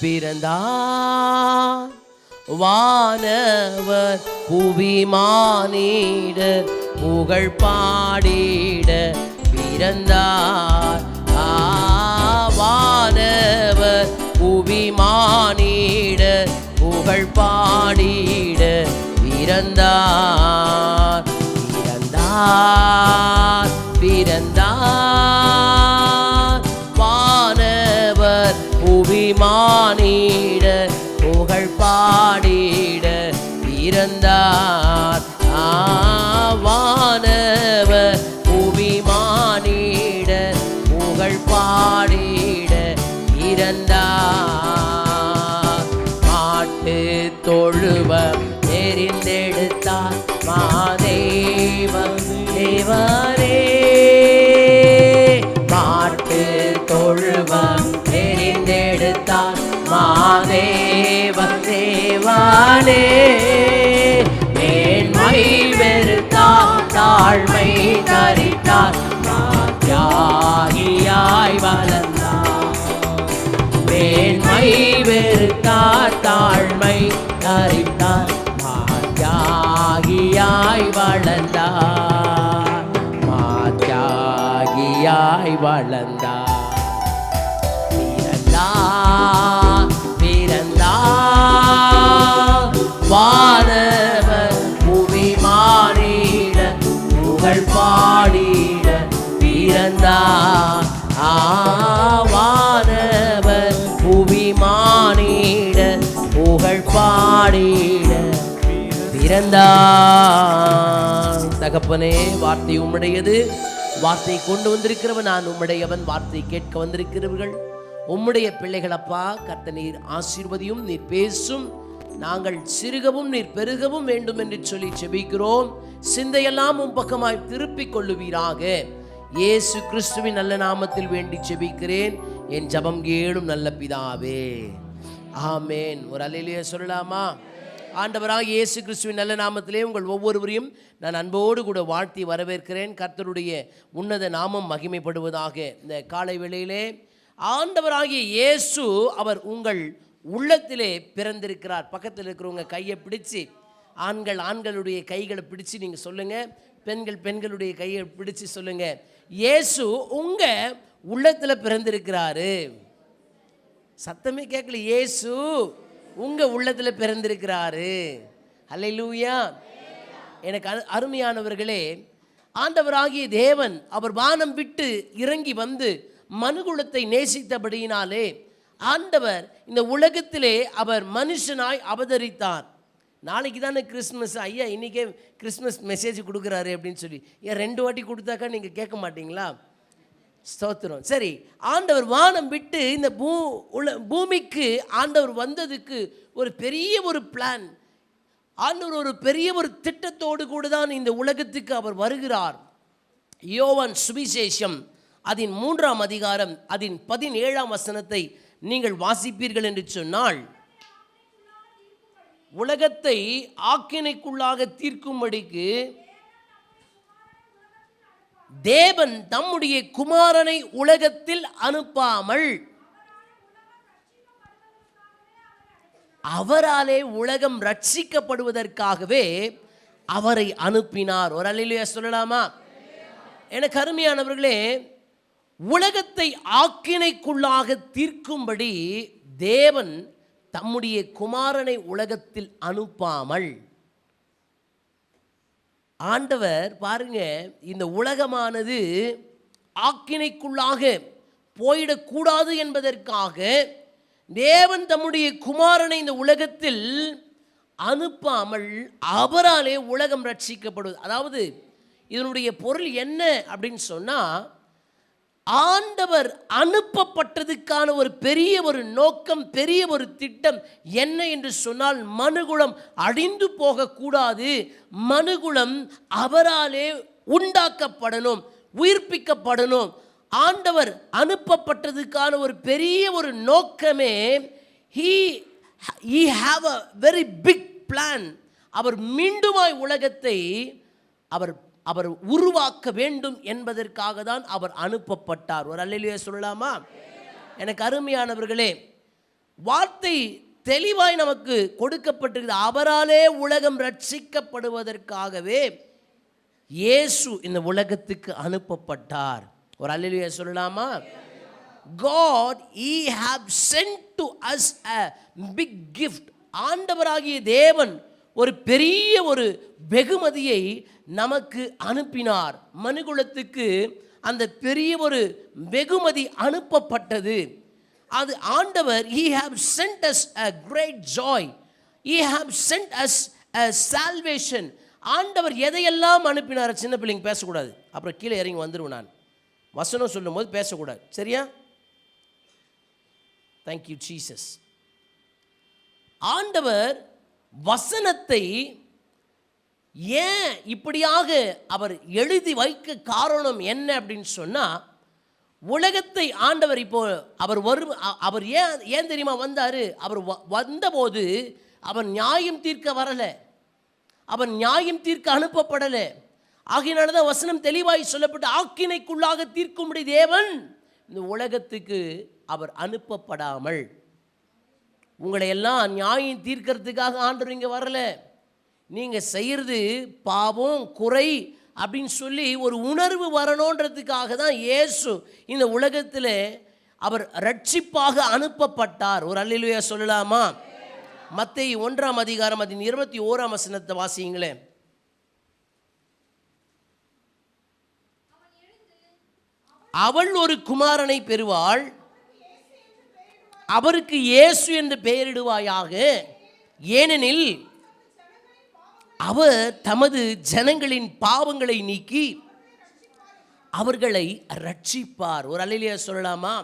பிறந்தார். வானவர் புவிமானிடர் புகழ் பாடிட பிறந்தார். வானவர் புவிமானிடர் புகழ் பாடிட பிறந்தார். பிறந்தார் பிறந்தார். வானவர் புவிமானிடர் புகழ் பாடிட பிறந்தார். வானவர் புவிமானிடர் புகழ் பாடிட பிறந்தார். மாட்டு தொழுவம் எரிந்தெடுத்தார் மாதேவன் தேவனே. மாட்டு தொழுவம் எரிந்தெடுத்தார் மாதேவன் தேவனே. மேன்மை வெறுத்தார் தாழ்மை தரித்தார் தியாகியாய் வளர்ந்தார். மேன்மை வெறுத்தார் தாழ்மை தரித்தார் தியாகியாய் வளர்ந்தார். தியாகியாய் வளர்ந்தார். பிறந்தார் பிறந்தார். வானவர் புவிமானிட புகழ் பாடிட பிறந்தார். வானவர் புவிமானிட புகழ் பாடிட பிறந்தார். தகப்பனே, வார்த்தை உம்முடையது. வார்த்தை கொண்டு வந்திருக்கிறவன் நான் உம்முடையவன். வார்த்தை கேட்க வந்திருக்கிறவர்கள் உம்முடைய பிள்ளைகளப்பா. கர்த்தர் நீர் ஆசீர்வதியும், நீர் பேசும். நாங்கள் சிறுகவும் நீர் பெருகவும் வேண்டும் என்று சொல்லி செபிக்கிறோம். சிந்தையெல்லாம் உம் பக்கமாய் திருப்பிக் கொள்ளுவீராக. இயேசு கிறிஸ்துவின் நல்ல நாமத்தில் வேண்டி செபிக்கிறேன். என் ஜெபம் கேளும் நல்ல பிதாவே, ஆமேன். ஒரு அல்லேலூயா சொல்லலாமா? ஆண்டவராக இயேசு கிறிஸ்துவின் நல்ல நாமத்திலே உங்கள் ஒவ்வொருவரையும் நான் அன்போடு கூட வாழ்த்தி வரவேற்கிறேன். கர்த்தருடைய உன்னத நாமம் மகிமைப்படுவதாக. இந்த காலை வேளையிலே ஆண்டவராகிய இயேசு அவர் உங்கள் உள்ளத்திலே பிறந்திருக்கிறார். பக்கத்தில் இருக்கிறவங்க கையை பிடிச்சி, ஆண்கள் ஆண்களுடைய கைகளை பிடிச்சி நீங்கள் சொல்லுங்கள், பெண்கள் பெண்களுடைய கையை பிடிச்சி சொல்லுங்கள், இயேசு உங்கள் உள்ளத்தில் பிறந்திருக்கிறாரு. சத்தமே கேட்கல. இயேசு உங்கள் உள்ளத்தில் பிறந்திருக்கிறாரு. அல்லேலூயா. எனக்கு அருமையானவர்களே, ஆண்டவராகிய தேவன் அவர் வானம் விட்டு இறங்கி வந்து மனுகுலத்தை நேசித்தபடியினாலே ஆண்டவர் இந்த உலகத்திலே அவர் மனுஷனாய் அவதரித்தார். நாளைக்கு தானே கிறிஸ்மஸ். ஐயா இன்றைக்கே கிறிஸ்மஸ் மெசேஜ் கொடுக்குறாரு அப்படின்னு சொல்லி ஏன் 2 வாட்டி கொடுத்தாக்கா நீங்கள் கேட்க மாட்டீங்களா? ஸ்தோத்திரம். சரி, ஆண்டவர் வானம் விட்டு இந்த பூமிக்கு ஆண்டவர் வந்ததுக்கு ஒரு பெரிய ஒரு பிளான், ஆண்டவர் ஒரு பெரிய ஒரு திட்டத்தோடு கூட தான் இந்த உலகத்துக்கு அவர் வருகிறார். யோவான் சுவிசேஷம் அதன் 3ஆம் அதிகாரம் அதன் 17ஆம் வசனத்தை நீங்கள் வாசிப்பீர்கள் என்று சொன்னால், உலகத்தை ஆக்கினைக்குள்ளாக தீர்க்கும்படிக்கு தேவன் தம்முடைய குமாரனை உலகத்தில் அனுப்பாமல் அவராலே உலகம் ரட்சிக்கப்படுவதற்காகவே அவரை அனுப்பினார். ஒரு அல்லேலூயா சொல்லலாமா? எனக்கு அருமையானவர்களே, உலகத்தை ஆக்கினைக்குள்ளாக தீர்க்கும்படி தேவன் தம்முடைய குமாரனை உலகத்தில் அனுப்பாமல், ஆண்டவர் பாருங்க, இந்த உலகமானது ஆக்கினைக்குள்ளாக போயிடக்கூடாது என்பதற்காக தேவன் தம்முடைய குமாரனை இந்த உலகத்தில் அனுப்பாமல் அவராலே உலகம் ரட்சிக்கப்படுவது. அதாவது இதனுடைய பொருள் என்ன அப்படின்னு சொன்னால், ஆண்டவர் அனுப்பப்பட்டதுக்கான ஒரு பெரிய ஒரு நோக்கம், பெரிய ஒரு திட்டம் என்ன என்று சொன்னால், மனுகுலம் அழிந்து போகக்கூடாது, மனுகுலம் அவராலே உண்டாக்கப்படணும், உயிர்ப்பிக்கப்படணும். ஆண்டவர் அனுப்பப்பட்டதுக்கான ஒரு பெரிய ஒரு நோக்கமே he have a very big plan. அவர் மீண்டுமாய் உலகத்தை அவர் உருவாக்க வேண்டும் என்பதற்காக தான் அவர் அனுப்பப்பட்டார். ஒரு அல்லேலூயா சொல்லலாமா? எனக்கு அருமையானவர்களே, வார்த்தை தெளிவாய் நமக்கு கொடுக்கப்பட்டிருக்கிறது. அவராலே உலகம் ரட்சிக்கப்படுவதற்காகவே இயேசு இந்த உலகத்துக்கு அனுப்பப்பட்டார். ஒரு அல்லேலூயா சொல்லலாமா? God, he have sent to us a big gift. ஆண்டவராகிய தேவன் ஒரு பெரிய ஒரு வெகுமதியை நமக்கு அனுப்பினார். மனுகுலத்துக்கு அந்த பெரிய ஒரு வெகுமதி அனுப்பப்பட்டது. அது ஆண்டவர், he have sent us a great joy, he have sent us a salvation. ஆண்டவர் எதையெல்லாம் அனுப்பினார்? சின்ன பிள்ளைங்க பேசக்கூடாது, அப்புறம் கீழே இறங்கி வந்துடுவேன். நான் வசனம் சொல்லும் போது பேசக்கூடாது, சரியா? Thank you Jesus. ஆண்டவர் வசனத்தை ஏன் இப்படியாக அவர் எழுதி வைக்க காரணம் என்ன அப்படின்னு சொன்னால், உலகத்தை ஆண்டவர் இப்போ அவர் ஏன் தெரியுமா வந்தார்? அவர் வந்தபோது அவர் நியாயம் தீர்க்க வரலை, அவர் நியாயம் தீர்க்க அனுப்பப்படலை. ஆகையினால தான் வசனம் தெளிவாய் சொல்லப்பட்டு, ஆக்கினைக்குள்ளாக தீர்க்கும்படி தேவன் இந்த உலகத்துக்கு அவர் அனுப்பப்படாமல், உங்களை எல்லாம் நியாயம் தீர்க்கிறதுக்காக ஆண்டவர் இங்கே வரல. நீங்கள் செய்கிறது பாவம் குறை அப்படின்னு சொல்லி ஒரு உணர்வு வரணுன்றதுக்காக தான் இயேசு இந்த உலகத்தில் அவர் ரட்சிப்பாக அனுப்பப்பட்டார். ஒரு அல்லேலூயா சொல்லலாமா? மத்தேயு 1ஆம் அதிகாரம் அதன் 21ஆம் வசனத்தை வாசியுங்களேன். அவள் ஒரு குமாரனை பெறுவாள், அவருக்கு இயேசு என்று பெயரிடுவாயாக, ஏனெனில் அவர் தமது ஜனங்களின் பாவங்களை நீக்கி அவர்களை ரட்சிப்பார். ஒரு அல்லேலூயா சொல்லலாமா?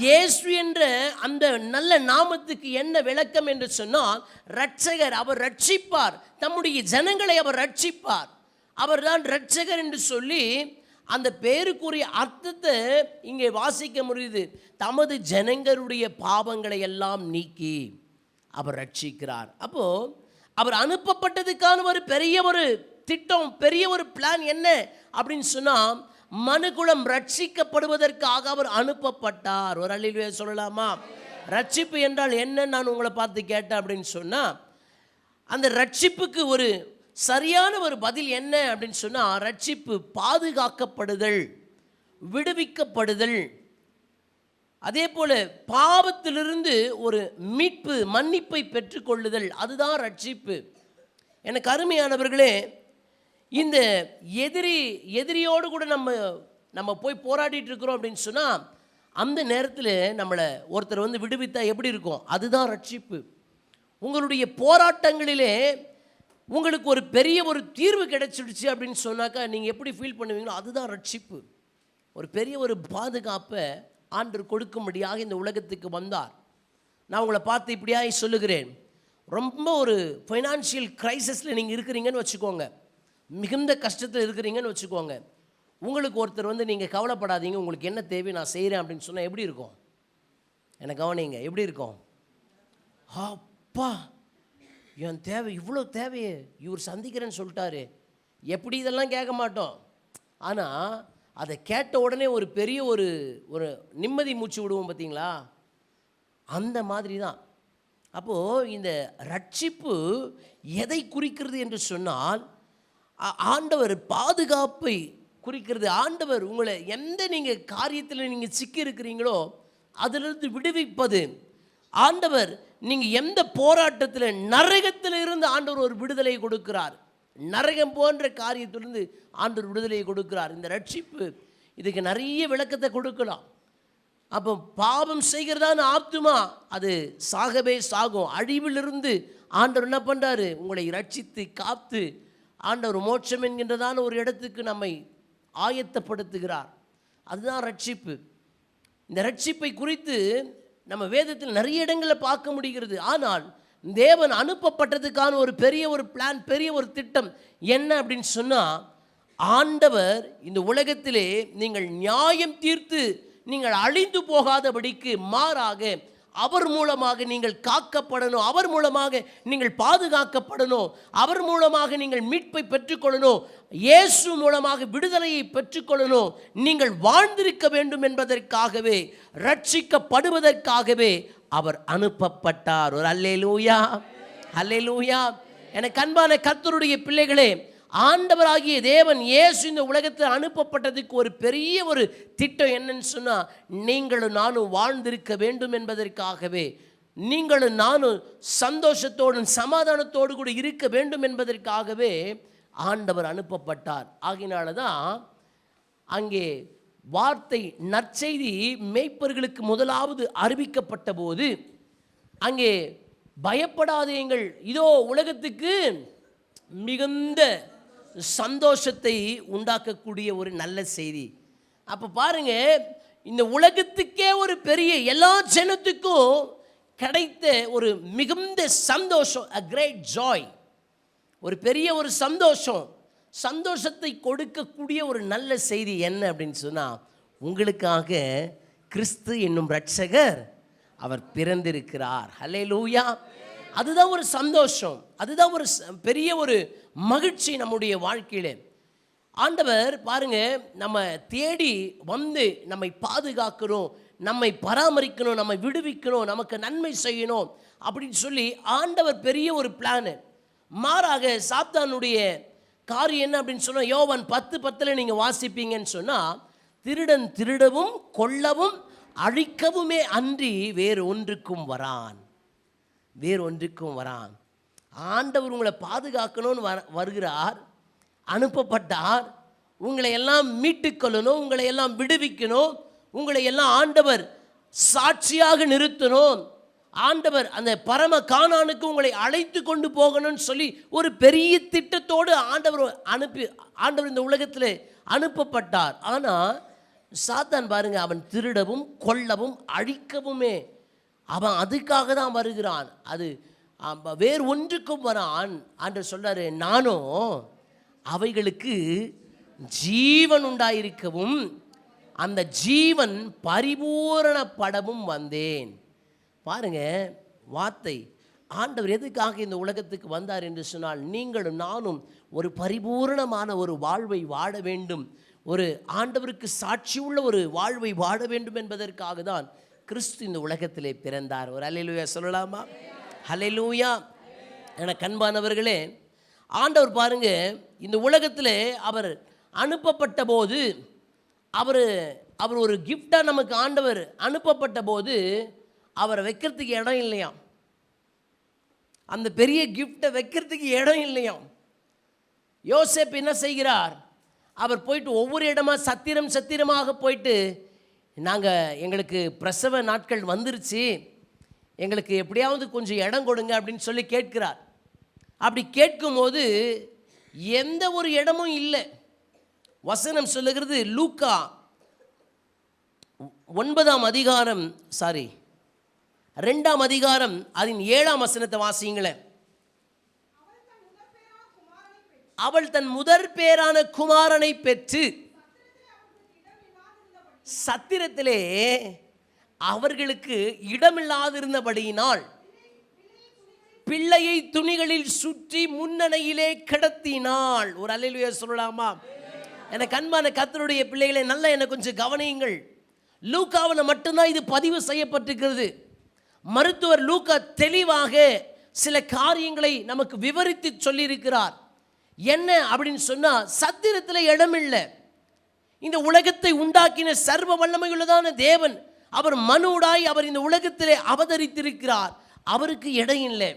இயேசு என்ற அந்த நல்ல நாமத்துக்கு என்ன விளக்கம் என்று சொன்னால், ரட்சகர். அவர் ரட்சிப்பார், தம்முடைய ஜனங்களை அவர் ரட்சிப்பார். அவர்தான் ரட்சகர் என்று சொல்லி அந்த பேருக்குரிய அர்த்தத்தை இங்கே வாசிக்க முடியுது. தமது ஜனங்களுடைய பாவங்களை எல்லாம் நீக்கி அவர் ரட்சிக்கிறார். அப்போ அவர் அனுப்பப்பட்டதுக்கான ஒரு பெரிய ஒரு திட்டம், பெரிய ஒரு பிளான் என்ன அப்படின்னு சொன்னால், மனுக்குலம் ரட்சிக்கப்படுவதற்காக அவர் அனுப்பப்பட்டார். ஒரு அல்லேலூயா சொல்லலாமா? ரட்சிப்பு என்றால் என்ன நான் உங்களை பார்த்து கேட்டேன் அப்படின்னு சொன்னால், அந்த ரட்சிப்புக்கு ஒரு சரியான ஒரு பதில் என்ன அப்படின்னு சொன்னால், ரட்சிப்பு பாதுகாக்கப்படுதல், விடுவிக்கப்படுதல், அதே போல் பாவத்திலிருந்து ஒரு மீட்பு, மன்னிப்பை பெற்றுக்கொள்ளுதல், அதுதான் ரட்சிப்பு. எனக்கு அருமையானவர்களே, இந்த எதிரியோடு கூட நம்ம போய் போராடிட்டு இருக்கிறோம் அப்படின்னு சொன்னால், அந்த நேரத்தில் நம்மளை ஒருத்தர் வந்து விடுவித்தா எப்படி இருக்கும்? அதுதான் ரட்சிப்பு. உங்களுடைய போராட்டங்களிலே உங்களுக்கு ஒரு பெரிய ஒரு தீர்வு கிடைச்சிடுச்சு அப்படின்னு சொன்னாக்கா நீங்கள் எப்படி ஃபீல் பண்ணுவீங்களோ அதுதான் ரட்சிப்பு. ஒரு பெரிய ஒரு பாதுகாப்பை ஆண்டவர் கொடுக்கும்படியாக இந்த உலகத்துக்கு வந்தார். நான் உங்களை பார்த்து இப்படியாக சொல்லுகிறேன், ரொம்ப ஒரு ஃபைனான்ஷியல் கிரைசிஸில் நீங்கள் இருக்கிறீங்கன்னு வச்சுக்கோங்க, மிகுந்த கஷ்டத்தில் இருக்கிறீங்கன்னு வச்சுக்கோங்க. உங்களுக்கு ஒருத்தர் வந்து நீங்கள் கவலைப்படாதீங்க, உங்களுக்கு என்ன தேவை நான் செய்கிறேன் அப்படின்னு சொன்னால் எப்படி இருக்கும்? எனக்கு கவனிங்க, எப்படி இருக்கும்? அப்பா, என் தேவை இவ்வளோ தேவையே இவர் சந்திக்கிறேன்னு சொல்லிட்டாரு, எப்படி இதெல்லாம் கேட்க மாட்டோம். ஆனால் அதை கேட்ட உடனே ஒரு பெரிய ஒரு நிம்மதி மூச்சு விடுவோம் பார்த்தீங்களா? அந்த மாதிரி தான். அப்போது இந்த ரட்சிப்பு எதை குறிக்கிறது என்று சொன்னால், ஆண்டவர் பாதுகாப்பை குறிக்கிறது. ஆண்டவர் உங்களை எந்த நீங்கள் காரியத்தில் நீங்கள் சிக்கி இருக்கிறீங்களோ அதிலிருந்து விடுவிப்பது. ஆண்டவர் நீங்கள் எந்த போராட்டத்தில், நரகத்தில் இருந்து ஆண்டவர் ஒரு விடுதலை கொடுக்கிறார். நரகம் போன்ற காரியத்திலிருந்து ஆண்டவர் விடுதலையை கொடுக்கிறார். இந்த ரட்சிப்பு இதுக்கு நிறைய விளக்கத்தை கொடுக்கலாம். அப்போ பாவம் செய்கிறதான ஆத்துமா அது சாகவே சாகும். அழிவிலிருந்து ஆண்டவர் என்ன பண்ணுறாரு? உங்களை ரட்சித்து காத்து ஆண்டவர் மோட்சம் என்கின்றதான ஒரு இடத்துக்கு நம்மை ஆயத்தப்படுத்துகிறார். அதுதான் ரட்சிப்பு. இந்த ரட்சிப்பை குறித்து நம்ம வேதத்தில் நிறைய இடங்களில் பார்க்க முடிகிறது. ஆனால் தேவன் அனுப்பப்பட்டதுக்கான ஒரு பெரிய ஒரு பிளான், பெரிய ஒரு திட்டம் என்ன அப்படின்னு சொன்னால், ஆண்டவர் இந்த உலகத்திலே நீங்கள் நியாயம் தீர்த்து நீங்கள் அழிந்து போகாதபடிக்கு மாறாக அவர் மூலமாக நீங்கள் காக்கப்படணும், அவர் மூலமாக நீங்கள் பாதுகாக்கப்படணும், அவர் மூலமாக நீங்கள் மீட்பை பெற்றுக்கொள்ளணும், இயேசு மூலமாக விடுதலையை பெற்றுக்கொள்ளணும், நீங்கள் வாழ்ந்திருக்க வேண்டும் என்பதற்காகவே, ரட்சிக்கப்படுவதற்காகவே அவர் அனுப்பப்பட்டார். ஒரு அல்லேலூயா, அல்லேலூயா. எனக்கு அன்பான கர்த்தருடைய பிள்ளைகளே, ஆண்டவராகிய தேவன் இயேசு இந்த உலகத்தில் அனுப்பப்பட்டதுக்கு ஒரு பெரிய ஒரு திட்டம் என்னன்னு சொன்னால், நீங்களும் நானும் வாழ்ந்திருக்க வேண்டும் என்பதற்காகவே, நீங்களும் நானும் சந்தோஷத்தோடும் சமாதானத்தோடு கூட இருக்க வேண்டும் என்பதற்காகவே ஆண்டவர் அனுப்பப்பட்டார். ஆகினால தான் அங்கே வார்த்தை நற்செய்தி மேய்ப்பர்களுக்கு முதலாவது அறிவிக்கப்பட்ட போது அங்கே பயப்படாதீங்கள், இதோ உலகத்துக்கு மிகுந்த சந்தோஷத்தை உண்டாக்கக்கூடிய ஒரு நல்ல செய்தி. அப்போ பாருங்க, இந்த உலகத்துக்கே ஒரு பெரிய எல்லா ஜனத்துக்கும் கிடைத்த ஒரு மிகுந்த சந்தோஷம், a great joy, ஒரு பெரிய ஒரு சந்தோஷத்தை கொடுக்கக்கூடிய ஒரு நல்ல செய்தி என்ன அப்படின்னு சொன்னால், உங்களுக்காக கிறிஸ்து என்னும் இரட்சகர் அவர் பிறந்திருக்கிறார். ஹல்லேலூயா. அதுதான் ஒரு சந்தோஷம், அதுதான் ஒரு பெரிய ஒரு மகிழ்ச்சி நம்முடைய வாழ்க்கையில். ஆண்டவர் பாருங்க, நம்ம தேடி வந்து நம்மை பாதுகாக்கணும், நம்மை பராமரிக்கணும், நம்மை விடுவிக்கணும், நமக்கு நன்மை செய்யணும் அப்படின்னு சொல்லி ஆண்டவர் பெரிய ஒரு பிளானு. மாறாக சாத்தானுடைய காரியம் என்ன அப்படின்னு சொன்னால், யோவான் 10:10 நீங்கள் வாசிப்பீங்கன்னு சொன்னால், திருடன் திருடவும் கொல்லவும் அழிக்கவுமே அன்றி வேறு ஒன்றுக்கும் வரான். ஆண்டவர் உங்களை பாதுகாக்கணும்னு வருகிறார், அனுப்பப்பட்டார். உங்களை எல்லாம் மீட்டுக்கொள்ளணும், உங்களை எல்லாம் விடுவிக்கணும், உங்களை எல்லாம் ஆண்டவர் சாட்சியாக நிறுத்தணும். ஆண்டவர் அந்த பரம கானானுக்கு உங்களை அழைத்து கொண்டு போகணும்னு சொல்லி ஒரு பெரிய திட்டத்தோடு ஆண்டவர் இந்த உலகத்தில் அனுப்பப்பட்டார். ஆனால் சாத்தான் பாருங்க, அவன் திருடவும் கொல்லவும் அழிக்கவுமே, அவன் அதுக்காக தான் வருகிறான். அது வேறு ஒன்றுக்கும் வரான். ஆண்டவர் சொல்றாரு, நானும் அவைகளுக்கு ஜீவன் உண்டாயிருக்கவும் அந்த ஜீவன் பரிபூரணப்படவும் வந்தேன். பாருங்க, வார்த்தை ஆண்டவர் எதுக்காக இந்த உலகத்துக்கு வந்தார் என்று சொன்னால், நீங்களும் நானும் ஒரு பரிபூரணமான ஒரு வாழ்வை வாழ வேண்டும், ஒரு ஆண்டவருக்கு சாட்சியுள்ள ஒரு வாழ்வை வாழ வேண்டும் என்பதற்காக தான் கிறிஸ்து இந்த உலகத்திலே பிறந்தார். ஒரு அல்லேலூயா சொல்லலாமா? அல்லேலூயா. என கண்பானவர்களே, ஆண்டவர் பாருங்க, இந்த உலகத்தில் அவர் அனுப்பப்பட்ட போது அவர் ஒரு கிஃப்டாக நமக்கு ஆண்டவர் அனுப்பப்பட்ட போது அவரை வைக்கிறதுக்கு இடம் இல்லையாம். அந்த பெரிய கிஃப்டை வைக்கிறதுக்கு இடம் இல்லையாம். யோசேப்பு என்ன செய்கிறார், அவர் போயிட்டு ஒவ்வொரு இடமா சத்திரமாக போயிட்டு, எங்களுக்கு பிரசவ நாட்கள் வந்துருச்சு, எங்களுக்கு எப்படியாவது கொஞ்சம் இடம் கொடுங்க அப்படின்னு சொல்லி கேட்கிறார். அப்படி கேட்கும்போது எந்த ஒரு இடமும் இல்லை. வசனம் சொல்லுகிறது, லூக்கா 9ஆம் அதிகாரம் 2ஆம் அதிகாரம் அதன் 7ஆம் வசனத்தை வாசிங்களேன். அவள் தன் முதற் பேரான குமாரனை பெற்று சத்திரத்திலே அவர்களுக்கு இடமில்லாதிருந்தபடியினால் பிள்ளையை துணிகளில் சுற்றி முன்னணையிலே கிடத்தினாள். ஒரு அல்லேலூயா சொல்லலாமா? எனக்கு அன்பான கர்த்தருடைய பிள்ளைகளை நல்லா எனக்கு கொஞ்சம் கவனியுங்கள். லூக்காவில் மட்டும்தான் இது பதிவு செய்யப்பட்டிருக்கிறது. மருத்துவர் லூக்கா தெளிவாக சில காரியங்களை நமக்கு விவரித்து சொல்லியிருக்கிறார். என்ன அப்படின்னு சொன்னால், சத்திரத்தில் இடமில்லை. இந்த உலகத்தை உண்டாக்கின சர்வ வல்லமையுள்ளதான தேவன் அவர் மனுடாய் அவர் இந்த உலகத்திலே அவதரித்திருக்கிறார். அவருக்கு இடம் இல்லை.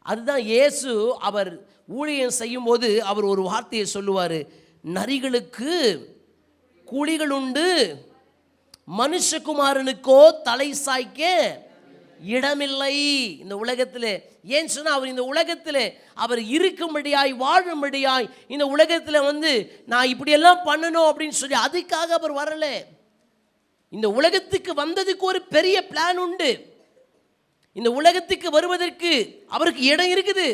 அதுதான் இயேசு அவர் ஊழியம் செய்யும் போது அவர் ஒரு வார்த்தையை சொல்லுவார், நரிகளுக்கு குழிகள் உண்டு, மனுஷகுமாரனுக்கோ தலை சாய்க்க இடமில்லை இந்த உலகத்தில். ஏன் சொன்னால், அவர் இந்த உலகத்தில் அவர் இருக்கும்படியாய் வாழும்படியாய் இந்த உலகத்தில் நான் இப்படியெல்லாம் பண்ணணும் அப்படின்னு சொல்லி அதுக்காக அவர் வரலை. இந்த உலகத்துக்கு வந்ததுக்கு ஒரு பெரிய பிளான் உண்டு. இந்த உலகத்துக்கு வருவதற்கு அவருக்கு இடம் இருக்குது.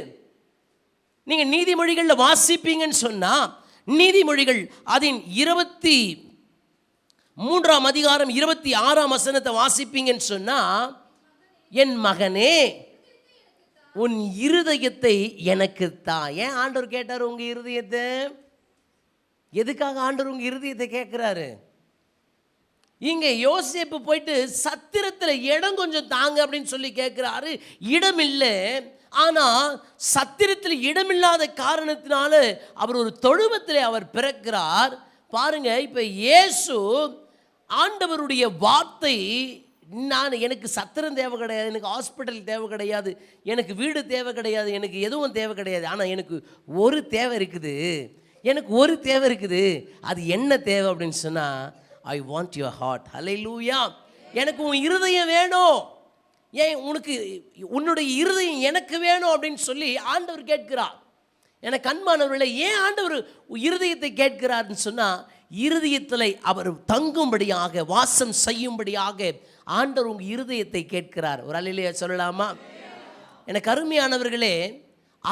நீங்கள் நீதிமொழிகளில் வாசிப்பீங்கன்னு சொன்னால், நீதிமொழிகள் அதன் 23ஆம் அதிகாரம் 26ஆம் வசனத்தை வாசிப்பீங்கன்னு சொன்னால், என் மகனே உன் இருதயத்தை எனக்கு தா. ஏன் ஆண்டவர் கேட்டார் உங்கள் இருதயத்தை? எதுக்காக ஆண்டவர் உங்கள் இருதயத்தை கேட்குறாரு? இங்கே யோசேப்பு போயிட்டு சத்திரத்தில் இடம் கொஞ்சம் தாங்க அப்படின்னு சொல்லி கேட்குறாரு. இடம் இல்லை. ஆனால் சத்திரத்தில் இடமில்லாத காரணத்தினால அவர் ஒரு தொழுவத்தில் அவர் பிறக்கிறார். பாருங்க, இப்போ இயேசு ஆண்டவருடைய வார்த்தை, எனக்கு சத்திரம் தேவை கிடையாது, எனக்கு ஹாஸ்பிட்டல் தேவை கிடையாது, எனக்கு வீடு தேவை கிடையாது, எனக்கு எதுவும் தேவை கிடையாது. ஆனால் எனக்கு ஒரு தேவை இருக்குது, அது என்ன தேவை அப்படின்னு சொன்னால், ஐ வாண்ட் யுவர் ஹார்ட். ஹல்லேலூயா. எனக்கு உன் இருதயம் வேணும். ஏன் உனக்கு உன்னுடைய இருதயம் எனக்கு வேணும் அப்படின்னு சொல்லி ஆண்டவர் கேட்கிறார். எனக்கு அன்பானவர்களே, ஏன் ஆண்டவர் இருதயத்தை கேட்கிறார்னு சொன்னால், இருதயத்தில் அவர் தங்கும்படியாக, வாசம் செய்யும்படியாக ஆண்டவர் உங்கள் இருதயத்தை கேட்கிறார். ஒரு அல்லேலூயா சொல்லலாமா? எனக்கு அருமையானவர்களே,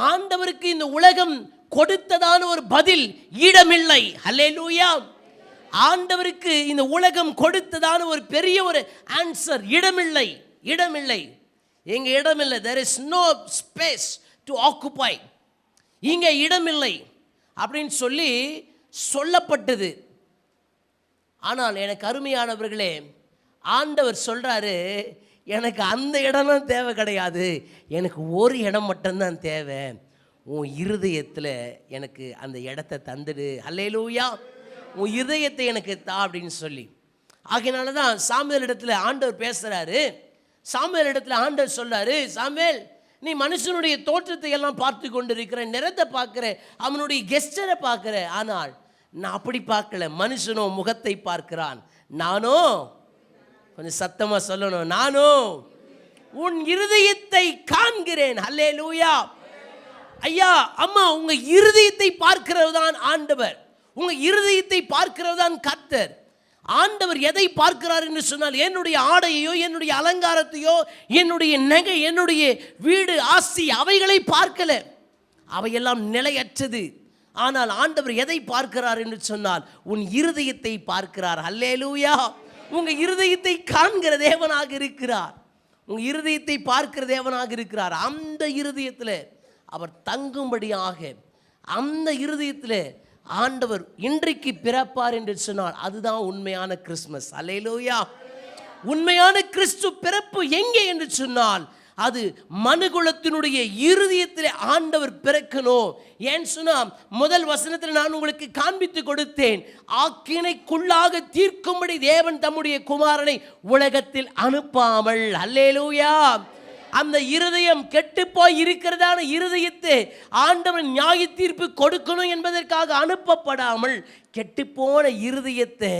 ஆண்டவருக்கு இந்த உலகம் கொடுத்ததான ஒரு பதில் இடமில்லை. அல்லேலூயா. ஆண்டவருக்கு இந்த உலகம் கொடுத்ததான ஒரு பெரிய ஒரு ஆன்சர் இடமில்லை. எங்க இடமில்லை. there is no space to occupy. இங்க இடமில்லை அப்படின்னு சொல்லி சொல்லப்பட்டது. ஆனால் எனக்கு அருமையானவர்களே, ஆண்டவர் சொல்றாரு, எனக்கு அந்த இடம்லாம் தேவை கிடையாது, எனக்கு ஒரு இடம் மட்டும்தான் தேவை, உன் இருதயத்தில் எனக்கு அந்த இடத்தை தந்துடு. அல்லேலூயா. உன் இருதயத்தை எனக்கு தா அப்படின்னு சொல்லி. ஆகையினால தான் சாமுவேல் இடத்துல ஆண்டவர் பேசுகிறாரு. சாமுவேல் இடத்துல ஆண்டவர் சொல்றாரு, சாமுவேல், நீ மனுஷனுடைய தோற்றத்தை எல்லாம் பார்த்து கொண்டு இருக்கிற, நிறத்தை பார்க்குற, அவனுடைய கெஸ்டரை பார்க்குற, ஆனால் நான் அப்படி பார்க்கல. மனுஷனோ முகத்தை பார்க்கிறான், நானோ, கொஞ்சம் சத்தமாக சொல்லணும், நானோ உன் இருதயத்தை காண்கிறேன். அல்லேலூயா. ஐயா, அம்மா, உங்க இருதயத்தை பார்க்கிறவர் தான் ஆண்டவர். உங்க இருதயத்தை பார்க்கிறவர் தான் கர்த்தர். ஆண்டவர் எதை பார்க்கிறார் என்று சொன்னால், என்னுடைய ஆடையோ, என்னுடைய அலங்காரத்தையோ, என்னுடைய நகை, என்னுடைய வீடு, ஆஸ்தி, அவைகளை பார்க்கல. அவையெல்லாம் நிலையற்றது. ஆனால் ஆண்டவர் எதை பார்க்கிறார் என்று சொன்னால், உன் இருதயத்தை பார்க்கிறார். அல்லேலூயா. உங்க இருதயத்தை காண்கிற தேவனாக இருக்கிறார். உங்க இருதயத்தை பார்க்கிற தேவனாக இருக்கிறார். அந்த இருதயத்தில் அவர் தங்கும்படியாக, அந்த இருதயத்தில் ஆண்டவர் இன்றைக்கு பிறப்பார் என்று சொன்னால், அதுதான் உண்மையான கிறிஸ்மஸ். அல்லேலூயா. உண்மையான கிறிஸ்து பிறப்பு எங்கே என்று சொன்னால், அது மனுகுலத்தினுடைய இருதயத்தில் ஆண்டவர் பிறக்கணும். ஏன் சொன்னால், முதல் வசனத்தில் நான் உங்களுக்கு காண்பித்து கொடுத்தேன், ஆக்கினைக்குள்ளாக தீர்க்கும்படி தேவன் தம்முடைய குமாரனை உலகத்தில் அனுப்பாமல். அல்லேலூயா. அந்த இருதயம் கெட்டு போய் இருக்கிறதான இருதயத்தை ஆண்டவன் நியாய தீர்ப்பு கொடுக்கணும் என்பதற்காக அனுப்பப்படாமல், கெட்டுப்போன இருதயத்தை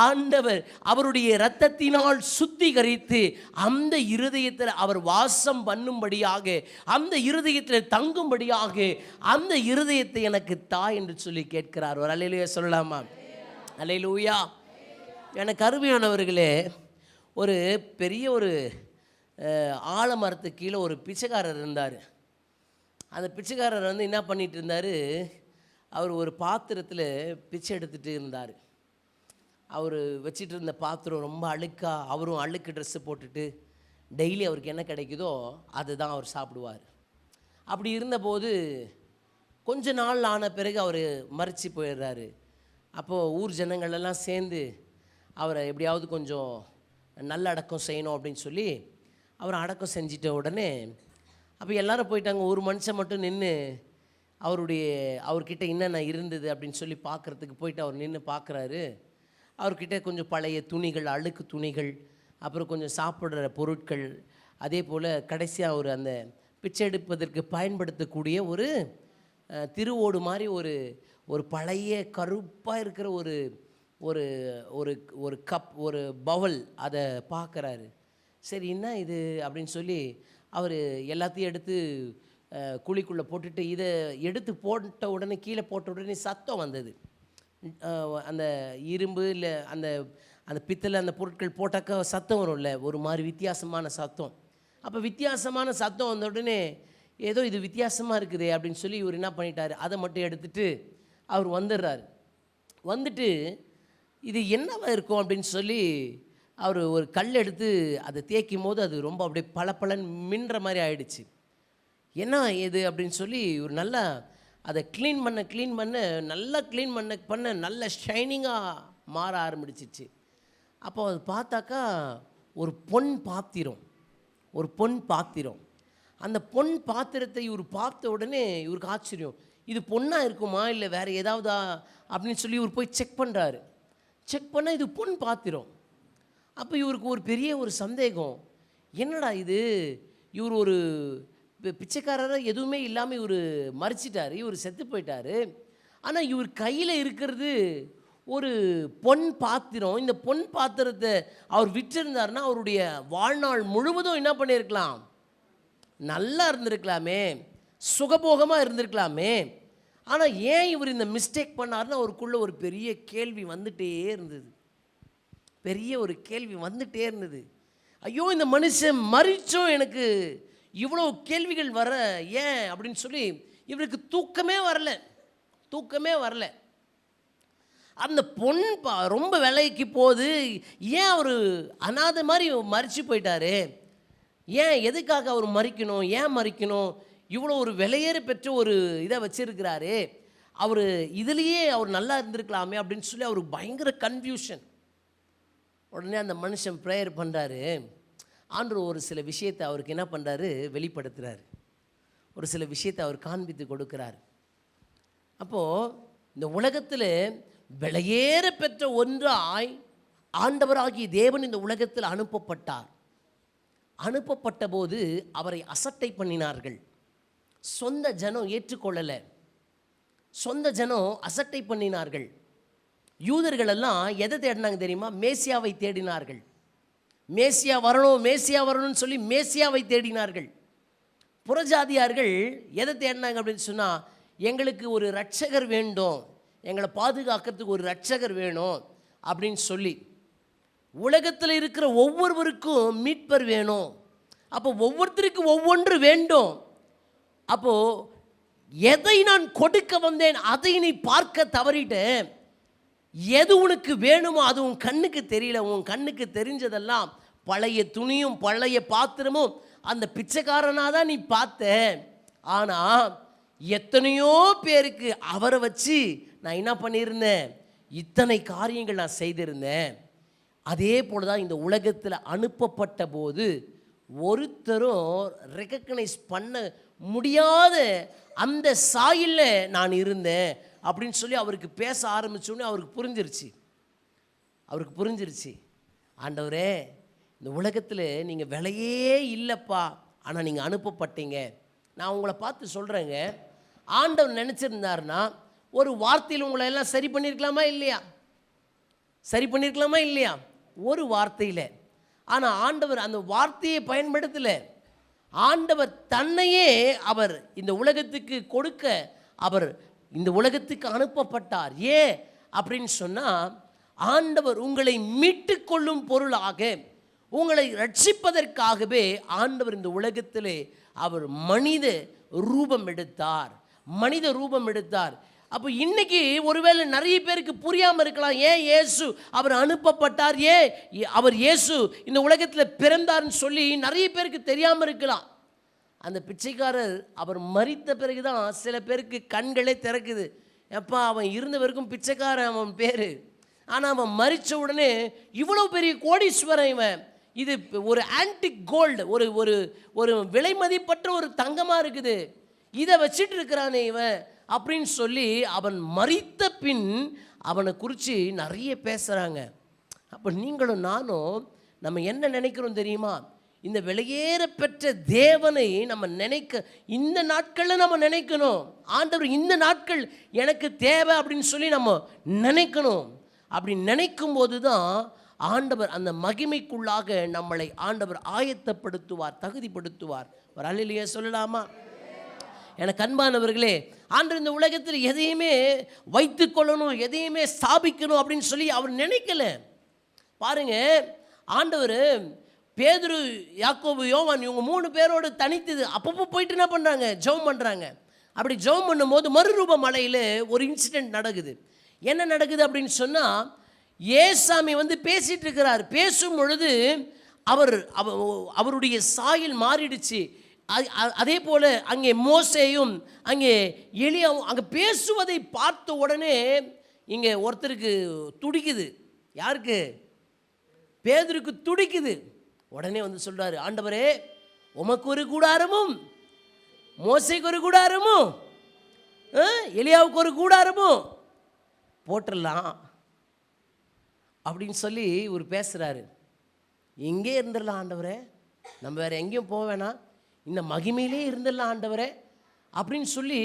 ஆண்டவர் அவருடைய இரத்தத்தினால் சுத்திகரித்து அந்த இருதயத்தில் அவர் வாசம் பண்ணும்படியாக, அந்த இருதயத்தில் தங்கும்படியாக, அந்த இருதயத்தை எனக்கு தா என்று சொல்லி கேட்கிறார். ஒரு அல்லேலூயா சொல்லலாமா? அல்லேலூயா. எனக்கு அருமையானவர்களே, ஒரு பெரிய ஒரு ஆலமரத்துக்கு கீழே ஒரு பிச்சைக்காரர் இருந்தார். அந்த பிச்சைக்காரர் என்ன பண்ணிட்டு இருந்தார், அவர் ஒரு பாத்திரத்தில் பிச்சை எடுத்துகிட்டு இருந்தார். அவர் வச்சிட்டு இருந்த பாத்திரம் ரொம்ப அழுக்கா, அவரும் அழுக்கு ட்ரெஸ்ஸு போட்டுட்டு டெய்லி அவருக்கு என்ன கிடைக்குதோ அதை தான் அவர் சாப்பிடுவார். அப்படி இருந்தபோது கொஞ்ச நாள் ஆன பிறகு அவர் மறித்து போயிடுறாரு. அப்போது ஊர் ஜனங்களெல்லாம் சேர்ந்து அவரை எப்படியாவது கொஞ்சம் நல்லடக்கம் செய்யணும் அப்படின்னு சொல்லி அவர் அடக்கம் செஞ்சிட்ட உடனே, அப்போ எல்லாரும் போயிட்டாங்க. ஒரு மனுஷன் மட்டும் நின்று அவர்கிட்ட என்னென்ன இருந்தது அப்படின்னு சொல்லி பார்க்குறதுக்கு போயிட்டு அவர் நின்று பார்க்குறாரு. அவர்கிட்ட கொஞ்சம் பழைய துணிகள், அழுக்கு துணிகள், அப்புறம் கொஞ்சம் சாப்பிட்ற பொருட்கள், அதே போல் கடைசியாக ஒரு அந்த பிச்சை எடுப்பதற்கு பயன்படுத்தக்கூடிய ஒரு திருவோடு மாதிரி ஒரு பழைய கருப்பாக இருக்கிற ஒரு ஒரு கப், ஒரு பவுல், அதை பார்க்குறாரு. சரி, என்ன இது அப்படின்னு சொல்லி அவர் எல்லாத்தையும் எடுத்து குழிக்குள்ளே போட்டுட்டு, இதை எடுத்து போட்ட உடனே, கீழே போட்ட உடனே சத்தம் வந்தது. அந்த இரும்பு இல்லை அந்த அந்த பித்தளை அந்த பொருட்கள் போட்டாக்க சத்தம் வரும்ல, ஒரு மாதிரி வித்தியாசமான சத்தம். அப்போ வித்தியாசமான சத்தம் வந்த உடனே, ஏதோ இது வித்தியாசமாக இருக்குது அப்படின்னு சொல்லி இவர் என்ன பண்ணிட்டார், அதை மட்டும் எடுத்துகிட்டு அவர் வந்துடுறாரு. வந்துட்டு இது என்னவா இருக்கும் அப்படின்னு சொல்லி அவர் ஒரு கல் எடுத்து அதை தேய்க்கும் போது அது ரொம்ப அப்படியே பளபளன்னு மின்ற மாதிரி ஆயிடுச்சு. என்ன இது அப்படின்னு சொல்லி ஒரு நல்லா அதை க்ளீன் பண்ண நல்லா க்ளீன் பண்ண நல்ல ஷைனிங்காக மாற ஆரம்பிச்சிச்சு. அப்போ அது பார்த்தாக்கா ஒரு பொன் பாத்திரம், ஒரு பொன் பாத்திரம். அந்த பொன் பாத்திரத்தை இவர் பார்த்த உடனே இவருக்கு ஆச்சரியம், இது பொண்ணாக இருக்குமா இல்லை வேறு ஏதாவதா அப்படின்னு சொல்லி இவர் போய் செக் பண்ணுறாரு. செக் பண்ணால் இது பொன் பாத்திரம். அப்போ இவருக்கு ஒரு பெரிய ஒரு சந்தேகம், என்னடா இது, இவர் ஒரு பிச்சைக்காரராக எதுவுமே இல்லாமல் இவர் மறிச்சிட்டார், இவர் செத்து போயிட்டார். ஆனால் இவர் கையில் இருக்கிறது ஒரு பொன் பாத்திரம். இந்த பொன் பாத்திரத்தை அவர் விற்றிருந்தார்னா அவருடைய வாழ்நாள் முழுவதும் என்ன பண்ணியிருக்கலாம், நல்லா இருந்திருக்கலாமே, சுகபோகமாக இருந்திருக்கலாமே. ஆனால் ஏன் இவர் இந்த மிஸ்டேக் பண்ணார்னு அவருக்குள்ளே ஒரு பெரிய கேள்வி வந்துகிட்டே இருந்தது. பெரிய ஒரு கேள்வி வந்துகிட்டே இருந்தது. ஐயோ, இந்த மனுஷன் மறிச்சும் எனக்கு இவ்வளோ கேள்விகள் வர ஏன் அப்படின்னு சொல்லி இவருக்கு தூக்கமே வரல. அந்த பொன் ரொம்ப விலைக்கு போகுது, ஏன் அவர் அனாதை மாதிரி மறித்து போயிட்டாரு, ஏன் எதுக்காக அவர் மறிக்கணும், ஏன் மறிக்கணும், இவ்வளோ ஒரு விலையேற பெற்ற ஒரு இதை வச்சிருக்கிறாரு, அவர் இதுலேயே அவர் நல்லா இருந்திருக்கலாமே அப்படின்னு சொல்லி அவருக்கு பயங்கர கன்ஃபியூஷன். உடனே அந்த மனுஷன் ப்ரேயர் பண்ணுறாரு. ஆண்டவர் ஒரு சில விஷயத்தை அவருக்கு என்ன பண்ணுறாரு, வெளிப்படுத்துகிறார். ஒரு சில விஷயத்தை அவர் காண்பித்து கொடுக்குறார். அப்போது இந்த உலகத்தில் விலையேற பெற்ற ஒன்றாய் ஆண்டவராகிய தேவன் இந்த உலகத்தில் அனுப்பப்பட்டார். அனுப்பப்பட்ட போது அவரை அசட்டை பண்ணினார்கள். சொந்த ஜனம் ஏற்றுக்கொள்ளலை, சொந்த ஜனம் அசட்டை பண்ணினார்கள். யூதர்கள் எல்லாம் எதை தேடினாங்க தெரியுமா, மேசியாவை தேடினார்கள். மேசியா வரணும்னு சொல்லி மேசியாவை தேடினார்கள். புறஜாதியார்கள் எதை தேடினாங்க அப்படின்னு சொன்னால், எங்களுக்கு ஒரு இரட்சகர் வேண்டும், எங்களை பாதுகாக்கிறதுக்கு ஒரு இரட்சகர் வேணும் அப்படின்னு சொல்லி. உலகத்தில் இருக்கிற ஒவ்வொருவருக்கும் மீட்பர் வேணும். அப்போ ஒவ்வொருத்தருக்கு ஒவ்வொன்று வேண்டும். அப்போது எதை நான் கொடுக்க வந்தேன் அதை நீ பார்க்க தவறிட்டேன். எது உனக்கு வேணுமோ அது உன் கண்ணுக்கு தெரியல. உன் கண்ணுக்கு தெரிஞ்சதெல்லாம் பழைய துணியும் பழைய பாத்திரமும் அந்த பிச்சைக்காரனாக தான் நீ பார்த்த. ஆனால் எத்தனையோ பேருக்கு அவரை வச்சு நான் என்ன பண்ணியிருந்தேன், இத்தனை காரியங்கள் நான் செய்திருந்தேன். அதே போல தான் இந்த உலகத்தில் அனுப்பப்பட்ட போது ஒருத்தரும் ரெகக்னைஸ் பண்ண முடியாத அந்த சாயலில் நான் இருந்தேன் அப்படின்னு சொல்லி அவருக்கு பேச ஆரம்பித்தோன்னே அவருக்கு புரிஞ்சிருச்சு. ஆண்டவரே, இந்த உலகத்தில் நீங்கள் விலையே இல்லைப்பா, ஆனால் நீங்கள் அனுப்பப்பட்டீங்க. நான் உங்களை பார்த்து சொல்கிறேங்க, ஆண்டவர் நினச்சிருந்தாருன்னா ஒரு வார்த்தையில் உங்களை எல்லாம் சரி பண்ணியிருக்கலாமா இல்லையா, ஒரு வார்த்தையில். ஆனால் ஆண்டவர் அந்த வார்த்தையை பயன்படுத்தலை. ஆண்டவர் தன்னையே அவர் இந்த உலகத்துக்கு கொடுக்க அவர் இந்த உலகத்துக்கு அனுப்பப்பட்டார். ஏன் அப்படின்னு சொன்னால், ஆண்டவர் உங்களை மீட்டு கொள்ளும் பொருளாக, உங்களை ரட்சிப்பதற்காகவே ஆண்டவர் இந்த உலகத்திலே அவர் மனித ரூபம் எடுத்தார். அப்போ இன்னைக்கு ஒருவேளை நிறைய பேருக்கு புரியாமல் இருக்கலாம், ஏன் இயேசு அவர் அனுப்பப்பட்டார், ஏன் அவர் இயேசு இந்த உலகத்தில் பிறந்தார்னு சொல்லி நிறைய பேருக்கு தெரியாமல் இருக்கலாம். அந்த பிச்சைக்காரர் அவர் மரித்த பிறகு தான் சில பேருக்கு கண்களே திறக்குது. எப்பா, அவன் இருந்த வரைக்கும் பிச்சைக்காரன் அவன் பேர், ஆனால் அவன் மரித்த உடனே இவ்வளோ பெரிய கோடீஸ்வரன் இவன், இது ஒரு ஆன்டிக் கோல்டு, ஒரு ஒரு ஒரு விலை மதிப்பற்ற ஒரு தங்கமாக இருக்குது, இதை வச்சிட்டு இருக்கிறானே இவன் அப்படின்னு சொல்லி அவன் மரித்த பின் அவனை குறித்து நிறைய பேசுகிறாங்க. அப்போ நீங்களும் நானும் நம்ம என்ன நினைக்கிறோம் தெரியுமா, இந்த விலையேற பெற்ற தேவனை நம்ம இந்த நாட்களில் நம்ம நினைக்கணும். ஆண்டவர் இந்த நாட்கள் எனக்கு தேவை அப்படின்னு சொல்லி நம்ம நினைக்கணும். அப்படி நினைக்கும் போது தான் ஆண்டவர் அந்த மகிமைக்குள்ளாக நம்மளை ஆண்டவர் ஆயத்தப்படுத்துவார், தகுதிப்படுத்துவார். ஒரு அல்லேலூயா சொல்லலாமா? எனக்கு அன்பானவர்களே, ஆண்டவர் இந்த உலகத்தில் எதையுமே வைத்து கொள்ளணும், எதையுமே ஸ்தாபிக்கணும் அப்படின்னு சொல்லி அவர் நினைக்கல. பாருங்க, ஆண்டவர் பேதுரு, யாக்கோபு, யோவான் இவங்க 3 பேரோடு தனித்தது அப்பப்போ போயிட்டு என்ன பண்ணுறாங்க, ஜெபம் பண்ணுறாங்க. அப்படி ஜெபம் பண்ணும்போது மறுரூப மலையில் ஒரு இன்சிடெண்ட் நடக்குது. என்ன நடக்குது அப்படின்னு சொன்னால், ஏசாமி பேசிகிட்டு இருக்கிறார். பேசும் பொழுது அவருடைய சாயல் மாறிடுச்சு. அதே போல் அங்கே மோசேயும் அங்கே எலியாவும் அங்கே பேசுவதை பார்த்த உடனே இங்கே ஒருத்தருக்கு துடிக்குது. யாருக்கு? பேதுருக்கு துடிக்குது. உடனே வந்து சொல்றாரு, ஆண்டவரே உமக்கு ஒரு கூடாரமும், மோசேக்கு ஒரு கூடாரமும், எலியாவுக்கு ஒரு கூடாரமும் போட்டுடலாம் அப்படின்னு சொல்லி இவர் பேசுகிறாரு. எங்கே இருந்துடலாம் ஆண்டவரே, நம்ம வேறு எங்கேயும் போக வேணாம், இந்த மகிமையிலே இருந்துடலாம் ஆண்டவரே அப்படின்னு சொல்லி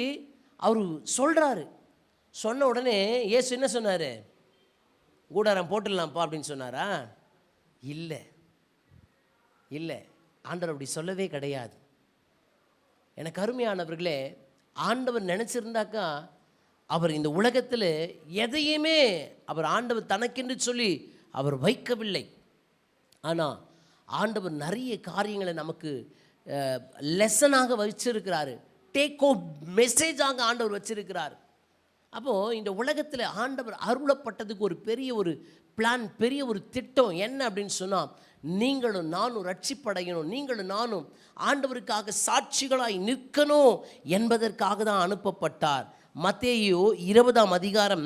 அவர் சொல்கிறாரு. சொன்ன உடனே இயேசு என்ன சொன்னார்? கூடாரம் போட்டுடலாம்ப்பா அப்படின்னு சொன்னாரா? இல்லை இல்லை, ஆண்டவர் அப்படி சொல்லவே கிடையாது. எனக்கு அருமையானவர்களே, ஆண்டவர் நினச்சிருந்தாக்கா அவர் இந்த உலகத்தில் எதையுமே அவர் ஆண்டவர் தனக்கென்று சொல்லி அவர் வைக்கவில்லை. ஆனால் ஆண்டவர் நிறைய காரியங்களை நமக்கு லெசனாக வச்சிருக்கிறாரு, டேக் ஓ மெசேஜாக ஆண்டவர் வச்சிருக்கிறார். அப்போது இந்த உலகத்தில் ஆண்டவர் அருளப்பட்டதுக்கு ஒரு பெரிய ஒரு பிளான், பெரிய ஒரு திட்டம் என்ன அப்படின்னு சொன்னால், நீங்களும் நானும் ரட்சிப்படையணும், நீங்களும் நானும் ஆண்டவருக்காக சாட்சிகளாய் நிற்கணும் என்பதற்காக தான் அனுப்பப்பட்டார். மத்தேயு 20ஆம் அதிகாரம்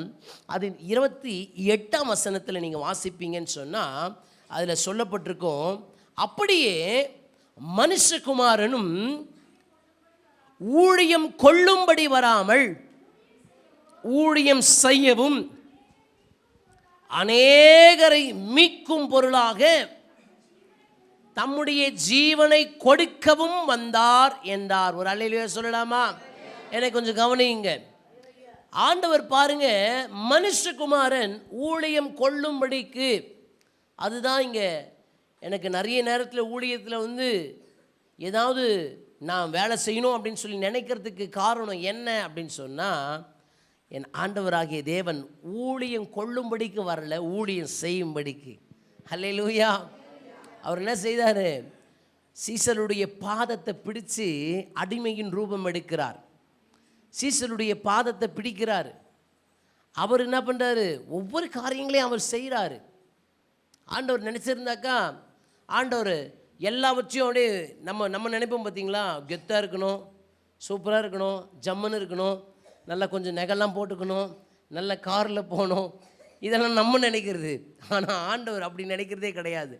அது 28ஆம் வசனத்தில் நீங்கள் வாசிப்பீங்கன்னு சொன்னால் அதில் சொல்லப்பட்டிருக்கும், அப்படியே மனுஷகுமாரனும் ஊழியம் கொள்ளும்படி வராமல் ஊழியம் செய்யவும் அநேகரை மீட்கும் பொருளாக தம்முடைய ஜீவனை கொடுக்கவும் வந்தார் என்றார். ஒரு அல்லேலூயா சொல்லலாமா? எனக்கு கொஞ்சம் கவனியுங்க. ஆண்டவர் பாருங்க, மனுஷகுமாரன் ஊழியம் கொள்ளும்படிக்கு, அதுதான் இங்கே எனக்கு நிறைய நேரத்தில் ஊழியத்தில் வந்து ஏதாவது நான் வேலை செய்யணும் அப்படின்னு சொல்லி நினைக்கிறதுக்கு காரணம் என்ன அப்படின்னு சொன்னால், என் ஆண்டவராகிய தேவன் ஊழியம் கொள்ளும்படிக்கு வரல, ஊழியம் செய்யும்படிக்கு. அல்லேலூயா. அவர் என்ன செய்தார்? சீசருடைய பாதத்தை பிடிச்சு அடிமையின் ரூபம் எடுக்கிறார். சீசருடைய பாதத்தை பிடிக்கிறார். அவர் என்ன பண்ணுறாரு? ஒவ்வொரு காரியங்களையும் அவர் செய்கிறாரு. ஆண்டவர் நினச்சிருந்தாக்கா ஆண்டவர் எல்லாவற்றையும் அப்படியே நம்ம நினைப்போம் பார்த்தீங்களா, கெத்தாக இருக்கணும், சூப்பராக இருக்கணும், ஜம்முன்னு இருக்கணும், நல்லா கொஞ்சம் நகைலாம் போட்டுக்கணும், நல்ல காரில் போகணும், இதெல்லாம் நம்ம நினைக்கிறது. ஆனால் ஆண்டவர் அப்படி நினைக்கிறதே கிடையாது.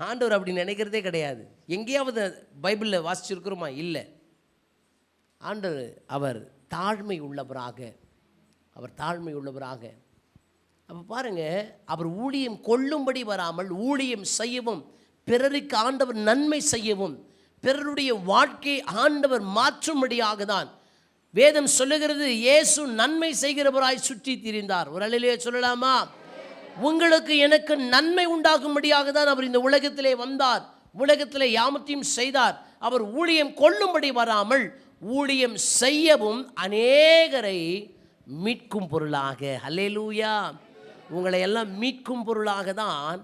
ஆண்டவர் அப்படி நினைக்கிறதே கிடையாது. எங்கேயாவது பைபிளில் வாசிச்சிருக்கிறோமா? இல்லை. ஆண்டவர் அவர் தாழ்மை உள்ளவராக, அவர் தாழ்மை உள்ளவராக. அப்போ பாருங்கள், அவர் ஊழியம் கொள்ளும்படி வராமல் ஊழியம் செய்யவும், பிறருக்கு ஆண்டவர் நன்மை செய்யவும், பிறருடைய வாழ்க்கையை ஆண்டவர் மாற்றும்படியாக தான் வேதம் சொல்லுகிறது. இயேசு நன்மை செய்கிறவராய் சுற்றி திரிந்தார். ஒரு அல்லேலூயா சொல்லலாமா? உங்களுக்கு எனக்கு நன்மை உண்டாகும்படியாக தான் அவர் இந்த உலகத்திலே வந்தார், உலகத்திலே யாமத்தையும் செய்தார். அவர் ஊழியம் கொள்ளும்படி வராமல் ஊழியம் செய்யவும் அநேகரை மீட்கும் பொருளாக. அல்லேலூயா. உங்களை எல்லாம் மீட்கும் பொருளாக தான்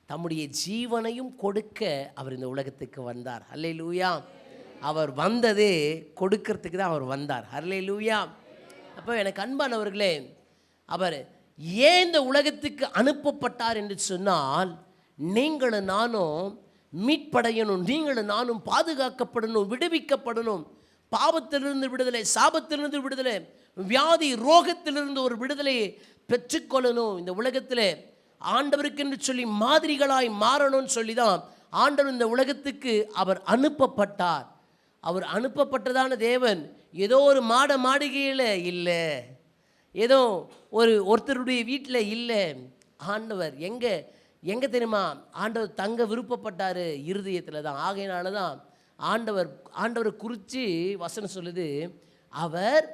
தம்முடைய ஜீவனையும் கொடுக்க அவர் இந்த உலகத்துக்கு வந்தார். அல்லேலூயா. அவர் வந்ததே கொடுக்கறதுக்கு தான் அவர் வந்தார். அல்லேலூயா. அப்போ எனக்கு அன்பானவர்களே, அவர் ஏன் இந்த உலகத்துக்கு அனுப்பப்பட்டார் என்று சொன்னால், நீங்களும் நானும் மீட்படையணும், நீங்களும் நானும் பாதுகாக்கப்படணும், விடுவிக்கப்படணும், பாவத்திலிருந்து விடுதலை, சாபத்திலிருந்து விடுதலை, வியாதி ரோகத்திலிருந்து ஒரு விடுதலையை பெற்றுக்கொள்ளணும். இந்த உலகத்தில் ஆண்டவருக்கென்று சொல்லி மாதிரிகளாய் மாறணும்னு சொல்லி தான் ஆண்டவர் இந்த உலகத்துக்கு அவர் அனுப்பப்பட்டார். அவர் அனுப்பப்பட்டதான தேவன் ஏதோ ஒரு மாளிகையில் இல்லை, ஏதோ ஒருத்தருடைய வீட்டில் இல்லை. ஆண்டவர் எங்கே தெரியுமா? ஆண்டவர் தங்க விருப்பப்பட்டார் இருதயத்தில் தான். ஆகையினால தான் ஆண்டவரை குறித்து வசனம் சொல்லுது, அவர்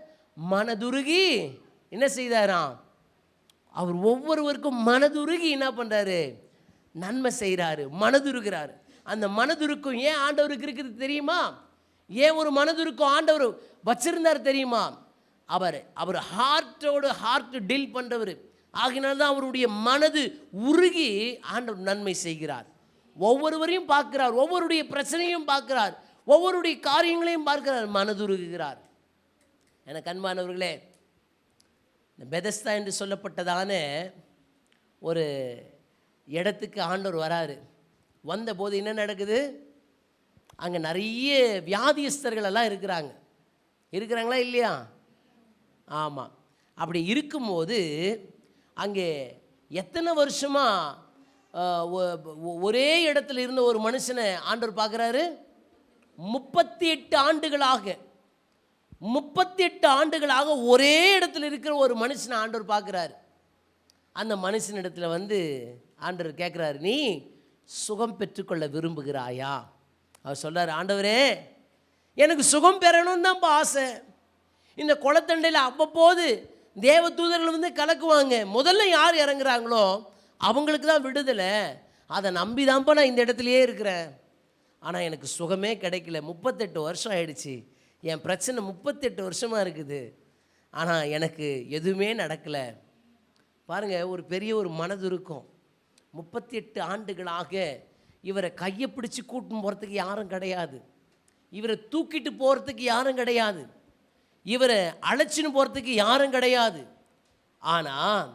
மனதுருகி என்ன செய்தாராம்? அவர் ஒவ்வொருவருக்கும் மனதுருகி என்ன பண்ணுறாரு? நன்மை செய்கிறாரு, மனதுருகிறாரு. அந்த மனதுருக்கும் ஏன் ஆண்டவருக்கு இருக்குது தெரியுமா? ஏன் ஒரு மனதுருக்கும் ஆண்டவர் வச்சிருந்தார் தெரியுமா? அவர் ஹார்ட் டீல் பண்ணுறவர். ஆகினால்தான் அவருடைய மனது உருகி ஆண்டவர் நன்மை செய்கிறார். ஒவ்வொருவரையும் பார்க்கிறார், ஒவ்வொருடைய பிரச்சனையும் பார்க்கிறார், ஒவ்வொருடைய காரியங்களையும் பார்க்கிறார், மனதுருகிறார். எனக்கு அன்பானவர்களே, இந்த பெதஸ்தா என்று சொல்லப்பட்டதான ஒரு இடத்துக்கு ஆண்டவர் வராரு. வந்தபோது என்ன நடக்குது? அங்கே நிறைய வியாதியஸ்தர்கள் எல்லாம் இருக்கிறாங்களா இல்லையா? ஆமாம். அப்படி இருக்கும்போது அங்கே எத்தனை வருஷமாக ஒரே இடத்துல இருந்த ஒரு மனுஷனை ஆண்டவர் பார்க்குறாரு. 38 ஆண்டுகளாக ஒரே இடத்துல இருக்கிற ஒரு மனுஷனை ஆண்டவர் பார்க்குறாரு. அந்த மனுஷனிடத்தில் வந்து ஆண்டவர் கேட்குறாரு, நீ சுகம் பெற்றுக்கொள்ள விரும்புகிறாயா? அவர் சொல்கிறார், ஆண்டவரே எனக்கு சுகம் பெறணும்னு தான் ஆசை. இந்த குளத்தண்டையில் அவ்வப்போது தேவ தூதர்கள் வந்து கலக்குவாங்க. முதல்ல யார் இறங்குறாங்களோ அவங்களுக்கு தான் விடுதலை. அதை நம்பி தான்ப்பா நான் இந்த இடத்துலையே இருக்கிறேன். ஆனால் எனக்கு சுகமே கிடைக்கல. 38 வருஷம் ஆயிடுச்சு. என் பிரச்சனை 38 வருஷமாக இருக்குது. ஆனால் எனக்கு எதுவுமே நடக்கலை. பாருங்கள், ஒரு பெரிய ஒரு மனது இருக்கும். 38 ஆண்டுகளாக இவரை கையை பிடிச்சி கூட்டின்னு போகிறதுக்கு யாரும் கிடையாது. இவரை தூக்கிட்டு போகிறதுக்கு யாரும் கிடையாது. இவரை அழைச்சின்னு போகிறதுக்கு யாரும் கிடையாது. ஆனால்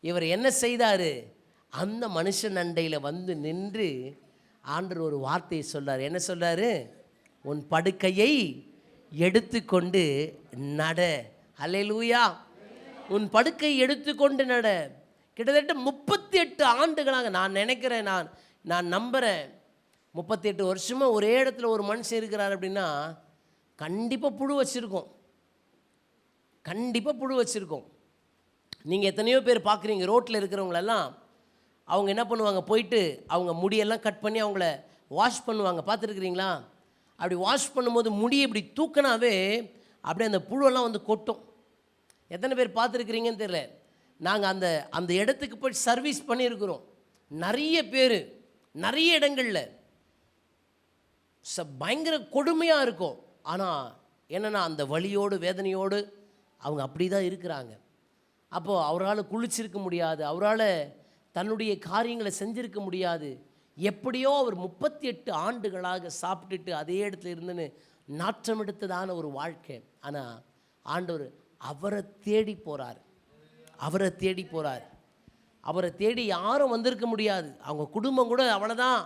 இவர் என்ன செய்தார்? அந்த மனுஷன் அண்டையில் வந்து நின்று ஆண்டவர் ஒரு வார்த்தையை சொல்றார். என்ன சொல்றாரு? உன் படுக்கையை எடுத்துக்கொண்டு நட. அல்லேலூயா. உன் படுக்கை எடுத்துக்கொண்டு நட. கிட்டத்தட்ட 38 ஆண்டுகளாக நான் நினைக்கிறேன், நான் நம்புகிறேன், 38 வருஷமாக ஒரே இடத்துல ஒரு மனுஷன் இருக்கிறார் அப்படின்னா கண்டிப்பாக புழு வச்சுருக்கோம். கண்டிப்பாக புழு வச்சுருக்கோம். நீங்கள் எத்தனையோ பேர் பார்க்குறீங்க, ரோட்டில் இருக்கிறவங்களெல்லாம் அவங்க என்ன பண்ணுவாங்க, போயிட்டு அவங்க முடியெல்லாம் கட் பண்ணி அவங்கள வாஷ் பண்ணுவாங்க. பார்த்துருக்குறீங்களா? அப்படி வாஷ் பண்ணும்போது முடியை இப்படி தூக்கினாவே அப்படியே அந்த புழுவெல்லாம் வந்து கொட்டும். எத்தனை பேர் பார்த்துருக்குறீங்கன்னு தெரியல. நாங்கள் அந்த இடத்துக்கு போய் சர்வீஸ் பண்ணியிருக்கிறோம். நிறைய பேர் நிறைய இடங்களில் பயங்கர கொடுமையாக இருக்கும். ஆனால் என்னென்னா அந்த வலியோடு வேதனையோடு அவங்க அப்படி தான் இருக்கிறாங்க. அப்போது அவரால் குளிச்சிருக்க முடியாது, அவரால் தன்னுடைய காரியங்களை செஞ்சிருக்க முடியாது. எப்படியோ அவர் 38 ஆண்டுகளாக சாப்பிட்டுட்டு அதே இடத்துல இருந்துன்னு நாற்றம் எடுத்ததான ஒரு வாழ்க்கை. ஆனால் ஆண்டவர் அவரை தேடி போகிறார். அவரை தேடி போகிறார். அவரை தேடி யாரும் வந்திருக்க முடியாது. அவங்க குடும்பம் கூட அவ்வளோதான்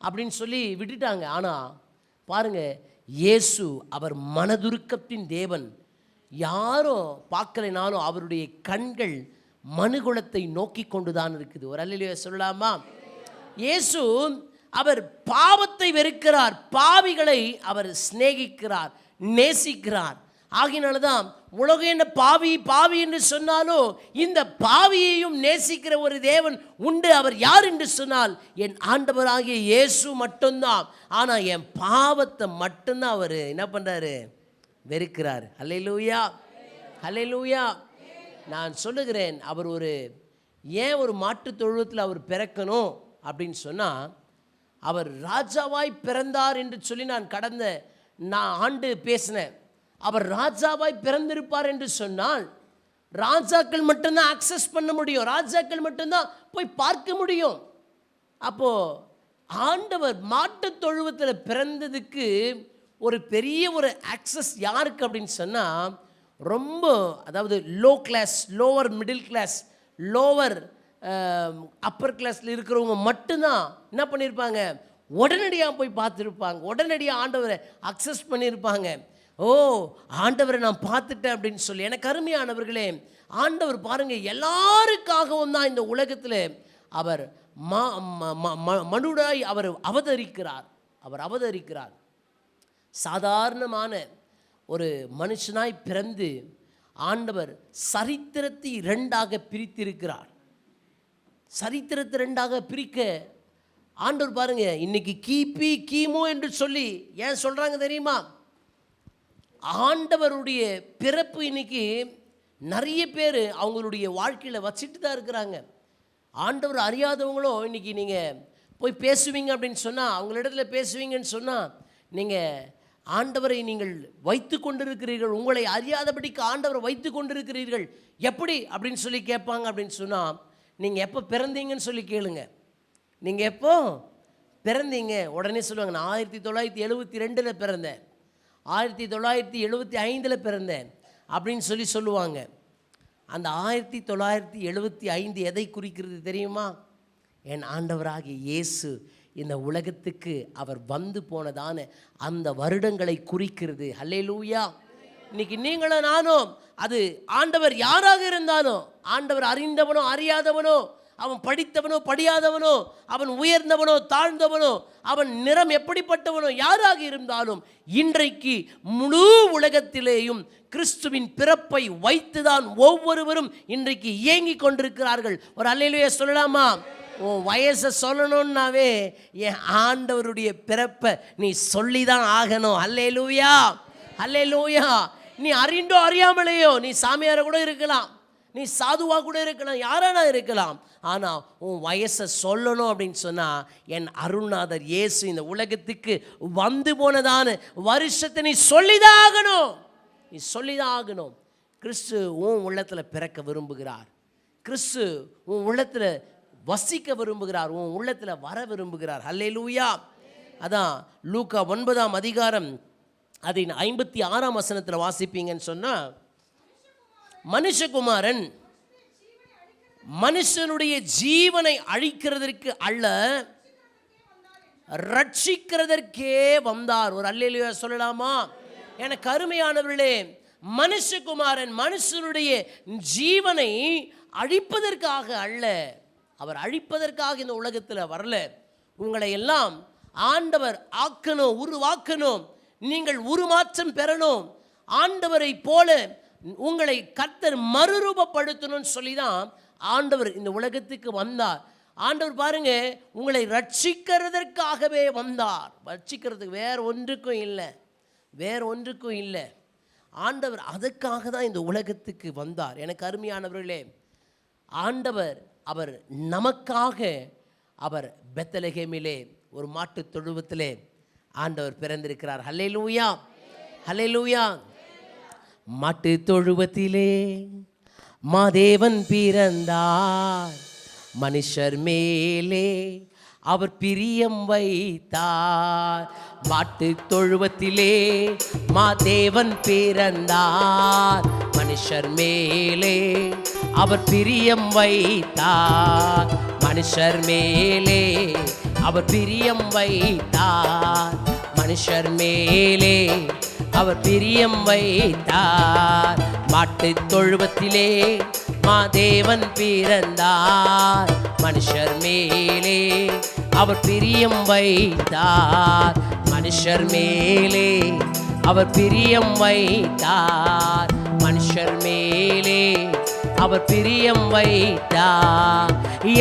அப்படின்னு சொல்லி விட்டுட்டாங்க. ஆனால் பாருங்கள், இயேசு அவர் மனதுருக்கத்தின் தேவன். யாரும் பார்க்கலைனாலும் அவருடைய கண்கள் மனுகுலத்தை நோக்கி கொண்டு தான் இருக்குது. ஒரு அல்லேலூயா சொல்லலாமா? இயேசு அவர் பாவத்தை வெறுக்கிறார், பாவிகளை அவர் சிநேகிக்கிறார், நேசிக்கிறார். ஆகினால்தான் உலகம் என்ன பாவி பாவி என்று சொன்னாலும் இந்த பாவியையும் நேசிக்கிற ஒரு தேவன் உண்டு. அவர் யார் என்று சொன்னால் என் ஆண்டவராகிய இயேசு மட்டும்தான். ஆனால் என் பாவத்தை மட்டும்தான் அவர் என்ன பண்ணுறாரு? வெறுக்கிறார். அல்லேலூயா, அல்லேலூயா. நான் சொல்லுகிறேன், அவர் ஏன் ஒரு மாட்டுத் தொழுவத்தில் அவர் பிறக்கணும் அப்படின்னு சொன்னால், அவர் ராஜாவாய் பிறந்தார் என்று சொல்லி நான் கடந்த ஆண்டு பேசினேன். அவர் ராஜாவாய் பிறந்திருப்பார் என்று சொன்னால் ராஜாக்கள் மட்டும்தான் அக்சஸ் பண்ண முடியும், ராஜாக்கள் மட்டும்தான் போய் பார்க்க முடியும். அப்போது ஆண்டவர் மாட்டுத் தொழுவத்தில் பிறந்ததுக்கு ஒரு பெரிய ஒரு அக்சஸ் யாருக்கு அப்படின்னு சொன்னால், ரொம்ப அதாவது low class, lower middle class, lower upper கிளாஸில் இருக்கிறவங்க மட்டும்தான் என்ன பண்ணியிருப்பாங்க, உடனடியாக போய் பார்த்துருப்பாங்க, உடனடியாக ஆண்டவரை அக்சஸ் பண்ணியிருப்பாங்க. ஓ, ஆண்டவரை நான் பார்த்துட்டேன் அப்படின்னு சொல்லி. எனக்கு அருமையானவர்களே, ஆண்டவர் பாருங்கள் எல்லாருக்காகவும் தான் இந்த உலகத்தில் அவர் மனுடாய் அவர் அவதரிக்கிறார். அவர் அவதரிக்கிறார். சாதாரணமான ஒரு மனுஷனாய் பிறந்து ஆண்டவர் சரித்திரத்தை 2ஆக பிரித்திருக்கிறார். சரித்திரத்தை 2ஆக பிரிக்க ஆண்டவர் பாருங்க, இன்னைக்கு கிபி கிமு என்று சொல்லி ஏன் சொல்றாங்க தெரியுமா? ஆண்டவருடைய பிறப்பு இன்னைக்கு நிறைய பேர் அவங்களுடைய வாழ்க்கையில் வச்சுட்டு தான் இருக்கிறாங்க. ஆண்டவர் அறியாதவங்களும் இன்னைக்கு நீங்கள் போய் பேசுவீங்க அப்படின்னு சொன்னால், அவங்களிடத்துல பேசுவீங்கன்னு சொன்னால், நீங்கள் ஆண்டவரை நீங்கள் வைத்து கொண்டிருக்கிறீர்கள், உங்களை அறியாதபடிக்கு ஆண்டவரை வைத்து கொண்டிருக்கிறீர்கள் எப்படி அப்படின்னு சொல்லி கேட்பாங்க. அப்படின்னு சொன்னால், நீங்கள் எப்போ பிறந்தீங்கன்னு சொல்லி கேளுங்க. நீங்கள் எப்போ பிறந்தீங்க? உடனே சொல்லுவாங்க, நான் 1972 பிறந்தேன், 1975 பிறந்தேன் அப்படின்னு சொல்லுவாங்க. அந்த 1975 எதை குறிக்கிறது தெரியுமா? என் ஆண்டவராகிய இயேசு இந்த உலகத்துக்கு அவர் வந்து போனதான அந்த வருடங்களை குறிக்கிறது. அல்லேலூயா. இன்னைக்கு நீங்களும் நானும், அது ஆண்டவர் யாராக இருந்தாலும், ஆண்டவர் அறிந்தவனோ அறியாதவனோ, அவன் படித்தவனோ படியாதவனோ, அவன் உயர்ந்தவனோ தாழ்ந்தவனோ, அவன் நிறம் எப்படிப்பட்டவனோ யாராக இருந்தாலும் இன்றைக்கு முழு உலகத்திலேயும் கிறிஸ்துவின் பிறப்பை வைத்துதான் ஒவ்வொருவரும் இன்றைக்கு இயங்கிக் கொண்டிருக்கிறார்கள். ஒரு அல்லேலூயா சொல்லலாமா? உன் வயசை சொல்லணும்னாவே என் ஆண்டவருடைய பிறப்பை நீ சொல்லிதான் ஆகணும். அல்லேலூயா, அல்லேலூயா. நீ அறிந்தோ அறியாமலேயோ, நீ சாமியாரை கூட இருக்கலாம், நீ சாதுவாக கூட இருக்கலாம், யாரானா இருக்கலாம். ஆனால் உன் வயசை சொல்லணும் அப்படின்னு சொன்னால் என் அருள்நாதர் இயேசு இந்த உலகத்துக்கு வந்து போனதான வருஷத்தை நீ சொல்லிதான் ஆகணும். நீ சொல்லிதான் ஆகணும். கிறிஸ்து உன் உள்ளத்தில் பிறக்க விரும்புகிறார். கிறிஸ்து உன் உள்ளத்தில் வசிக்க விரும்புகிறார். உன் உள்ளத்தில் வர விரும்புகிறார். அல்லேலூயா. அதான் லூக்கா 9ஆம் அதிகாரம் அதன் 56ஆம் வசனத்தில் வாசிப்பீங்கன்னு சொன்னால், மனுஷகுமாரன் மனுஷனுடைய ஜீவனை அழிக்கிறதற்கு அல்ல, ரட்சிக்கிறதற்கே வந்தார். ஒரு அல்லேலூயா சொல்லலாமா? எனக்கு அருமையானவர்களே, மனுஷகுமாரன் மனுஷனுடைய ஜீவனை அழிப்பதற்காக அல்ல, அவர் அழிப்பதற்காக இந்த உலகத்தில் வரல. உங்களை எல்லாம் ஆண்டவர் ஆக்கணும், உருவாக்கணும், நீங்கள் உருமாற்றம் பெறணும், ஆண்டவரை போல உங்களை கர்த்தர் மறுரூபப்படுத்தணும்னு சொல்லி தான் ஆண்டவர் இந்த உலகத்துக்கு வந்தார். ஆண்டவர் பாருங்க, உங்களை ரட்சிக்கிறதற்காகவே வந்தார். ரட்சிக்கிறதுக்கு வேற ஒன்றுக்கும் இல்லை, வேற ஒன்றுக்கும் இல்லை. ஆண்டவர் அதற்காக தான் இந்த உலகத்துக்கு வந்தார். எனக்கு அருமையானவர்களே, ஆண்டவர் அவர் நமக்காக அவர் பெத்லகேமிலே ஒரு மாட்டு தொழுவத்திலே ஆண்டவர் பிறந்திருக்கிறார். ஹல்லேலூயா, ஹல்லேலூயா. மாட்டு தொழுவத்திலே மாதேவன் பிறந்தார், மனுஷர் மேலே அவர் பிரியம் வைத்தார். மாட்டு தொழுவத்திலே மாதேவன் பிறந்தார், மனுஷர் மேலே அவர் பிரியம் வைத்தார். மனுஷர் மேலே அவர் பிரியம் வைத்தார். மனுஷர் மேலே அவர் பிரியம் வைத்தார். மாட்டு தொழுவத்திலே மாதேவன் பிறந்தார், மனுஷர் மேலே அவர் பிரியம் வைத்தார். மனுஷர் மேலே அவர் பிரியம் வைத்தார். மனுஷர் மேலே அவர் பிரியம் வைத்தார்.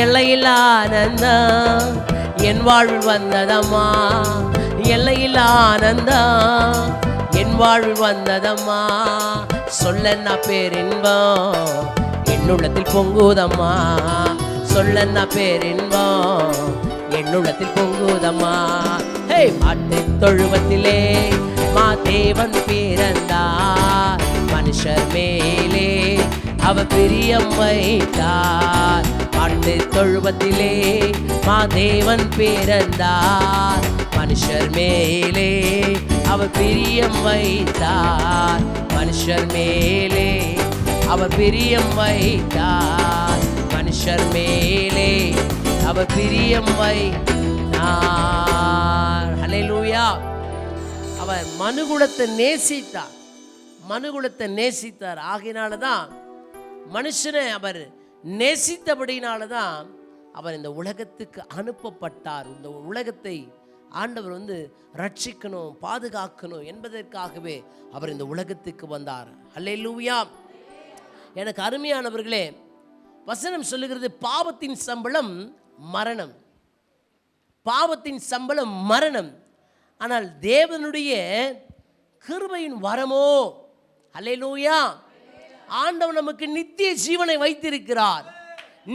எல்லையில் ஆனந்தம் என் வாழ்வில் வந்ததம்மா, எல்லையில் ஆனந்தம் என் வாழ்வில் வந்ததம்மா. சொல்லன்னா பேரின்பம் என்னுள்ளத்தில் பொங்குதம்மா, சொல்லன்னா பேரின்பம் என்னுள்ளத்தில் பொங்குதம்மா. ஹே, மாட்டு தொழுவத்திலே மாதேவன் பிறந்தார், மனுஷர் மேலே அவர் பிரியம் வைத்தார். மாட்டு தொழுவத்திலே மாதேவன் பிறந்தார், மனுஷர் மேலே அவர் பிரியம் வைத்தார். மனுஷர் மேலே அவர் பிரியம் வைத்தார். மனுஷர் மேலே அவர் பிரியம் வைத்தார். ஹல்லேலூயா. அவர் மனுகுலத்தை நேசித்தார், மனுகுலத்தை நேசித்தார். ஆகையினால தான் மனுஷனை அவர் நேசித்தபடினால தான் அவர் இந்த உலகத்துக்கு அனுப்பப்பட்டார். இந்த உலகத்தை ஆண்டவர் ரட்சிக்கணும், பாதுகாக்கணும் என்பதற்காகவே அவர் இந்த உலகத்துக்கு வந்தார். அல்லேலூயா. எனக்கு அருமையானவர்களே, வசனம் சொல்லுகிறது பாவத்தின் சம்பளம் மரணம், பாவத்தின் சம்பளம் மரணம். ஆனால் தேவனுடைய கிருபையின் வரமோ, அல்லேலூயா, ஆண்டவர் நமக்கு நித்திய ஜீவனை வைத்திருக்கிறார்.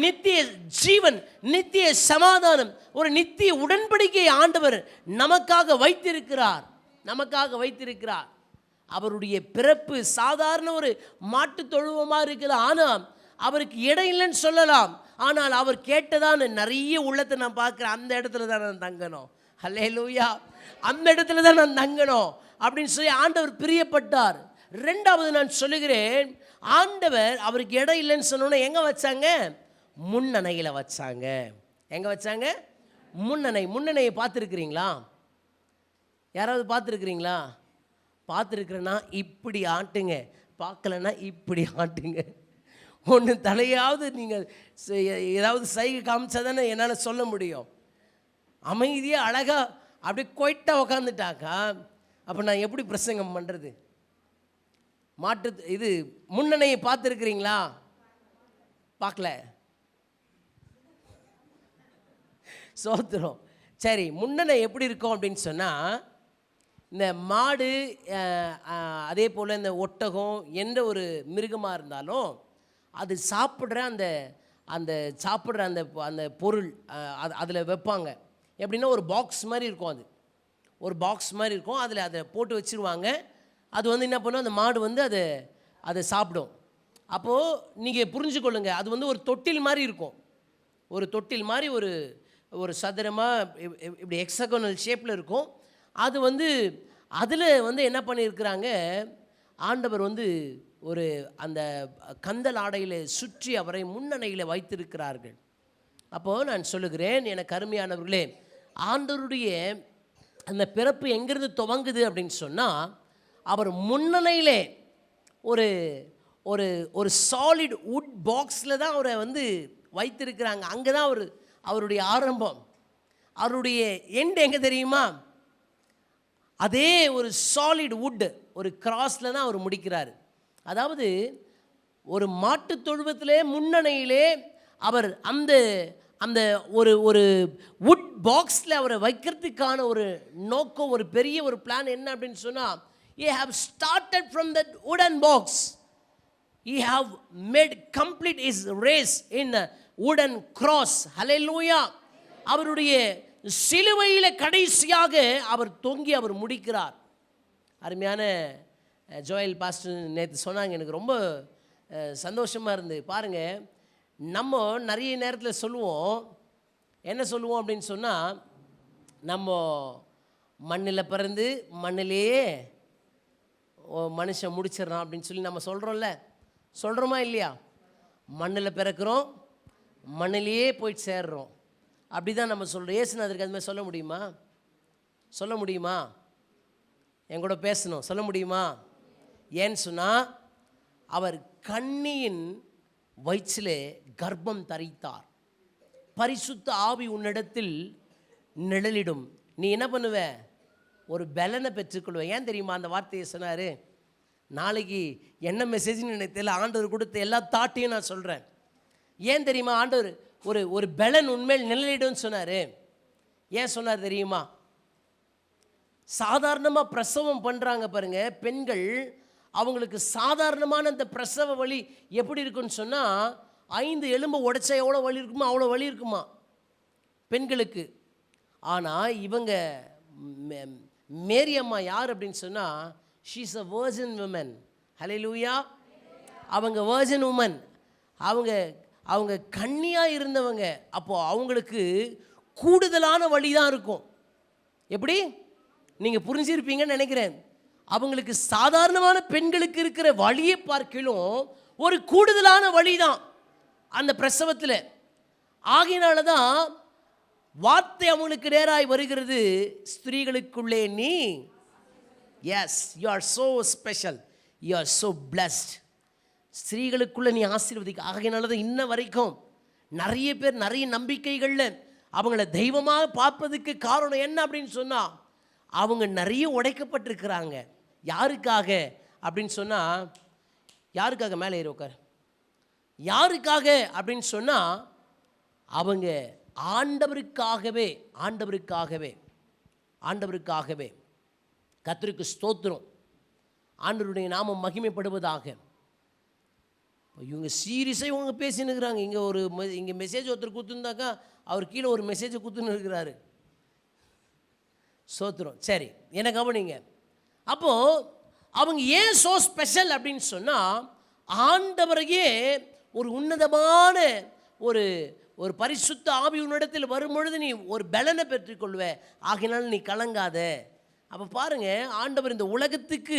நித்திய ஜீவன், நித்திய சமாதானம், ஒரு நித்திய உடன்படிக்கையை ஆண்டவர் நமக்காக வைத்திருக்கிறார், நமக்காக வைத்திருக்கிறார். அவருடைய பிறப்பு சாதாரண ஒரு மாட்டு தொழுவமாக இருக்கலாம், ஆனால் அவருக்கு இடம் இல்லைன்னு சொல்லலாம். ஆனால் அவர் கேட்டதான் நிறைய உள்ளத்தை நான் பார்க்குறேன், அந்த இடத்துல தான் நான் தங்கணும். ஹல்லேலூயா, அந்த இடத்துல தான் நான் தங்கணும் அப்படின்னு சொல்லி ஆண்டவர் பிரியப்பட்டார். ரெண்டாவது நான் சொல்லுகிறேன், ஆண்டவர் அவருக்கு இடம் இல்லைன்னு சொன்னோன்னே எங்கே வச்சாங்க? முன்னணையில் வச்சாங்க. எங்கே வச்சாங்க? முன்னணை. முன்னணையை பார்த்துருக்குறீங்களா? யாராவது பார்த்துருக்குறீங்களா? பார்த்துருக்குறேன்னா இப்படி ஆட்டுங்க, பார்க்கலன்னா இப்படி ஆட்டுங்க. ஒன்று தலையாவது நீங்கள் ஏதாவது சைகை காமிச்சா தானே என்னால் சொல்ல முடியும். அமைதியாக அழகாக அப்படியே கொயிட்டாக உக்காந்துட்டாக்கா அப்போ நான் எப்படி பிரசங்கம் பண்ணுறது? இது முன்னணையை பார்த்துருக்குறீங்களா? பார்க்கல. சோத்திரம். சரி, முன்னணை எப்படி இருக்கும் அப்படின்னு சொன்னால், இந்த மாடு அதே போல் இந்த ஒட்டகம் எந்த ஒரு மிருகமாக இருந்தாலும் அது சாப்பிட்ற அந்த அந்த சாப்பிட்ற அந்த அந்த பொருள் அதில் வைப்பாங்க. எப்படின்னா ஒரு பாக்ஸ் மாதிரி இருக்கும். அது ஒரு பாக்ஸ் மாதிரி இருக்கும். அதில் அதை போட்டு வச்சுருவாங்க. அது வந்து என்ன பண்ணும், அந்த மாடு வந்து அதை சாப்பிடும். அப்போது நீங்கள் புரிஞ்சுக்கொள்ளுங்க, அது வந்து ஒரு தொட்டில் மாதிரி இருக்கும். ஒரு தொட்டில் மாதிரி ஒரு சதுரமாக இப்படி ஹெக்ஸாகோனல் ஷேப்பில் இருக்கும். அது வந்து அதில் வந்து என்ன பண்ணியிருக்கிறாங்க, ஆண்டவர் வந்து ஒரு அந்த கந்தல் ஆடையில் சுற்றி அவரை முன்னணியில் வைத்திருக்கிறார்கள். அப்போது நான் சொல்லுகிறேன், எனக்கு அருமையானவர்களே, ஆண்டவருடைய அந்த பிறப்பு எங்கிருந்து துவங்குது அப்படின்னு சொன்னால், அவர் முன்னணியிலே ஒரு ஒரு ஒரு சாலிட் வுட் பாக்ஸில் தான் அவரை வந்து வைத்திருக்கிறாங்க. அங்கே தான் அவருடைய ஆரம்பம். அவருடைய எண்ட் எங்கே தெரியுமா? அதே ஒரு சாலிட் வுட் ஒரு கிராஸில் தான் அவர் முடிக்கிறார். அதாவது ஒரு மாட்டு தொழுவத்திலே முன்னணியிலே அவர் அந்த அந்த ஒரு ஒரு வுட் பாக்ஸில் அவரை வைக்கிறதுக்கான ஒரு நோக்கம், ஒரு பெரிய ஒரு பிளான் என்ன அப்படின்னு சொன்னால், he have started from that wooden box. He have made complete his race in a wooden cross. Hallelujah. அவருடைய சிலுவையில் கடைசியாக அவர் தொங்கி அவர் முடிக்கிறார். அருமையான ஜோயல் பாஸ்டர் நேற்று சொன்னாங்க, எனக்கு ரொம்ப சந்தோஷமாக இருந்து. பாருங்கள், நம்ம நிறைய நேரத்தில் சொல்லுவோம், என்ன சொல்லுவோம் அப்படின்னு சொன்னால், நம்ம மண்ணில் பிறந்து மண்ணிலேயே மனுஷன் முடிச்சிடறான் அப்படின்னு சொல்லி நம்ம சொல்கிறோம்ல. சொல்கிறோமா இல்லையா? மண்ணில் பிறக்கிறோம், மண்ணிலேயே போய் சேர்றோம். அப்படி தான் நம்ம சொல்கிறோம். ஏசுநாதருக்கு அது மாதிரி சொல்ல முடியுமா? சொல்ல முடியுமா? என் கூட பேசணும். சொல்ல முடியுமா? ஏன்னு சொன்னால், அவர் கன்னியின் வயிற்றிலே கர்ப்பம் தரித்தார். பரிசுத்த ஆவி உன்னிடத்தில் நிழலிடும். நீ என்ன பண்ணுவ? ஒரு பலனை பெற்றுக்கொள்வேன். ஏன் தெரியுமா அந்த வார்த்தையை சொன்னார்? நாளைக்கு என்ன மெசேஜ்னு எனக்கு தெரியல, ஆண்டவர் கொடுத்த எல்லா தாட்டையும் நான் சொல்கிறேன். ஏன் தெரியுமா ஆண்டவர் ஒரு பலன் உண்மையில் நிழலிடும்னு சொன்னார்? ஏன் சொன்னார் தெரியுமா? சாதாரணமாக பிரசவம் பண்ணுறாங்க பாருங்க பெண்கள், அவங்களுக்கு சாதாரணமான அந்த பிரசவ வலி எப்படி இருக்குன்னு சொன்னால், 5 எலும்பு உடைச்சா எவ்வளோ வலி இருக்குமா அவ்வளோ வலி இருக்குமா பெண்களுக்கு. ஆனால் இவங்க மேரி அம்மா யார் அப்படின்னு சொன்னால், she is a virgin woman. Hallelujah. அவங்க வர்ஜின் உமன். அவங்க கன்னியாக இருந்தவங்க. அப்போது அவங்களுக்கு கூடுதலான வலி தான் இருக்கும். எப்படி? நீங்கள் புரிஞ்சிருப்பீங்கன்னு நினைக்கிறேன். அவங்களுக்கு சாதாரணமான பெண்களுக்கு இருக்கிற வலியை பார்க்கிலும் ஒரு கூடுதலான வலி தான் அந்த பிரசவத்தில். ஆகையினால தான் வார்த்தை அவங்களுக்கு நேராய் வருகிறது, ஸ்திரீகளுக்குள்ளே நீ, yes, you are so special, you are so blessed. ஸ்திரீகளுக்குள்ளே நீ ஆசீர்வதிக்க. ஆகையினால தான் இன்ன வரைக்கும் நிறைய பேர் நிறைய நம்பிக்கைகளில் அவங்கள தெய்வமாக பார்ப்பதுக்கு காரணம் என்ன அப்படின்னு சொன்னால், அவங்க நிறைய உடைக்கப்பட்டிருக்கிறாங்க. யாருக்காக அப்படின்னு சொன்னால், யாருக்காக மேலே ஏறி உட்கார், யாருக்காக அப்படின்னு சொன்னால், அவங்க ஆண்டவருக்காகவே ஆண்டவருக்காகவே ஆண்டவருக்காகவே. கர்த்தருக்கு ஸ்தோத்திரம். ஆண்டவருடைய நாமம் மகிமைப்படுவதாக. இவங்க சீரியஸாக இவங்க பேசின்னு இருக்கிறாங்க. இங்கே மெசேஜ் ஒருத்தர் கொடுத்துருந்தாக்கா அவர் கீழே ஒரு மெசேஜை கொடுத்துன்னு இருக்கிறாரு. ஸ்தோத்திரம். சரி, என்ன கவனிங்க. அப்போது அவங்க ஏன் ஸோ ஸ்பெஷல் அப்படின்னு சொன்னால், ஆண்டவரையே ஒரு உன்னதமான ஒரு பரிசுத்த ஆவி உன்னிடத்தில் வரும்பொழுது நீ ஒரு பலனை பெற்றுக்கொள்வே. ஆகினால் நீ கலங்காத. அப்போ பாருங்கள், ஆண்டவர் இந்த உலகத்துக்கு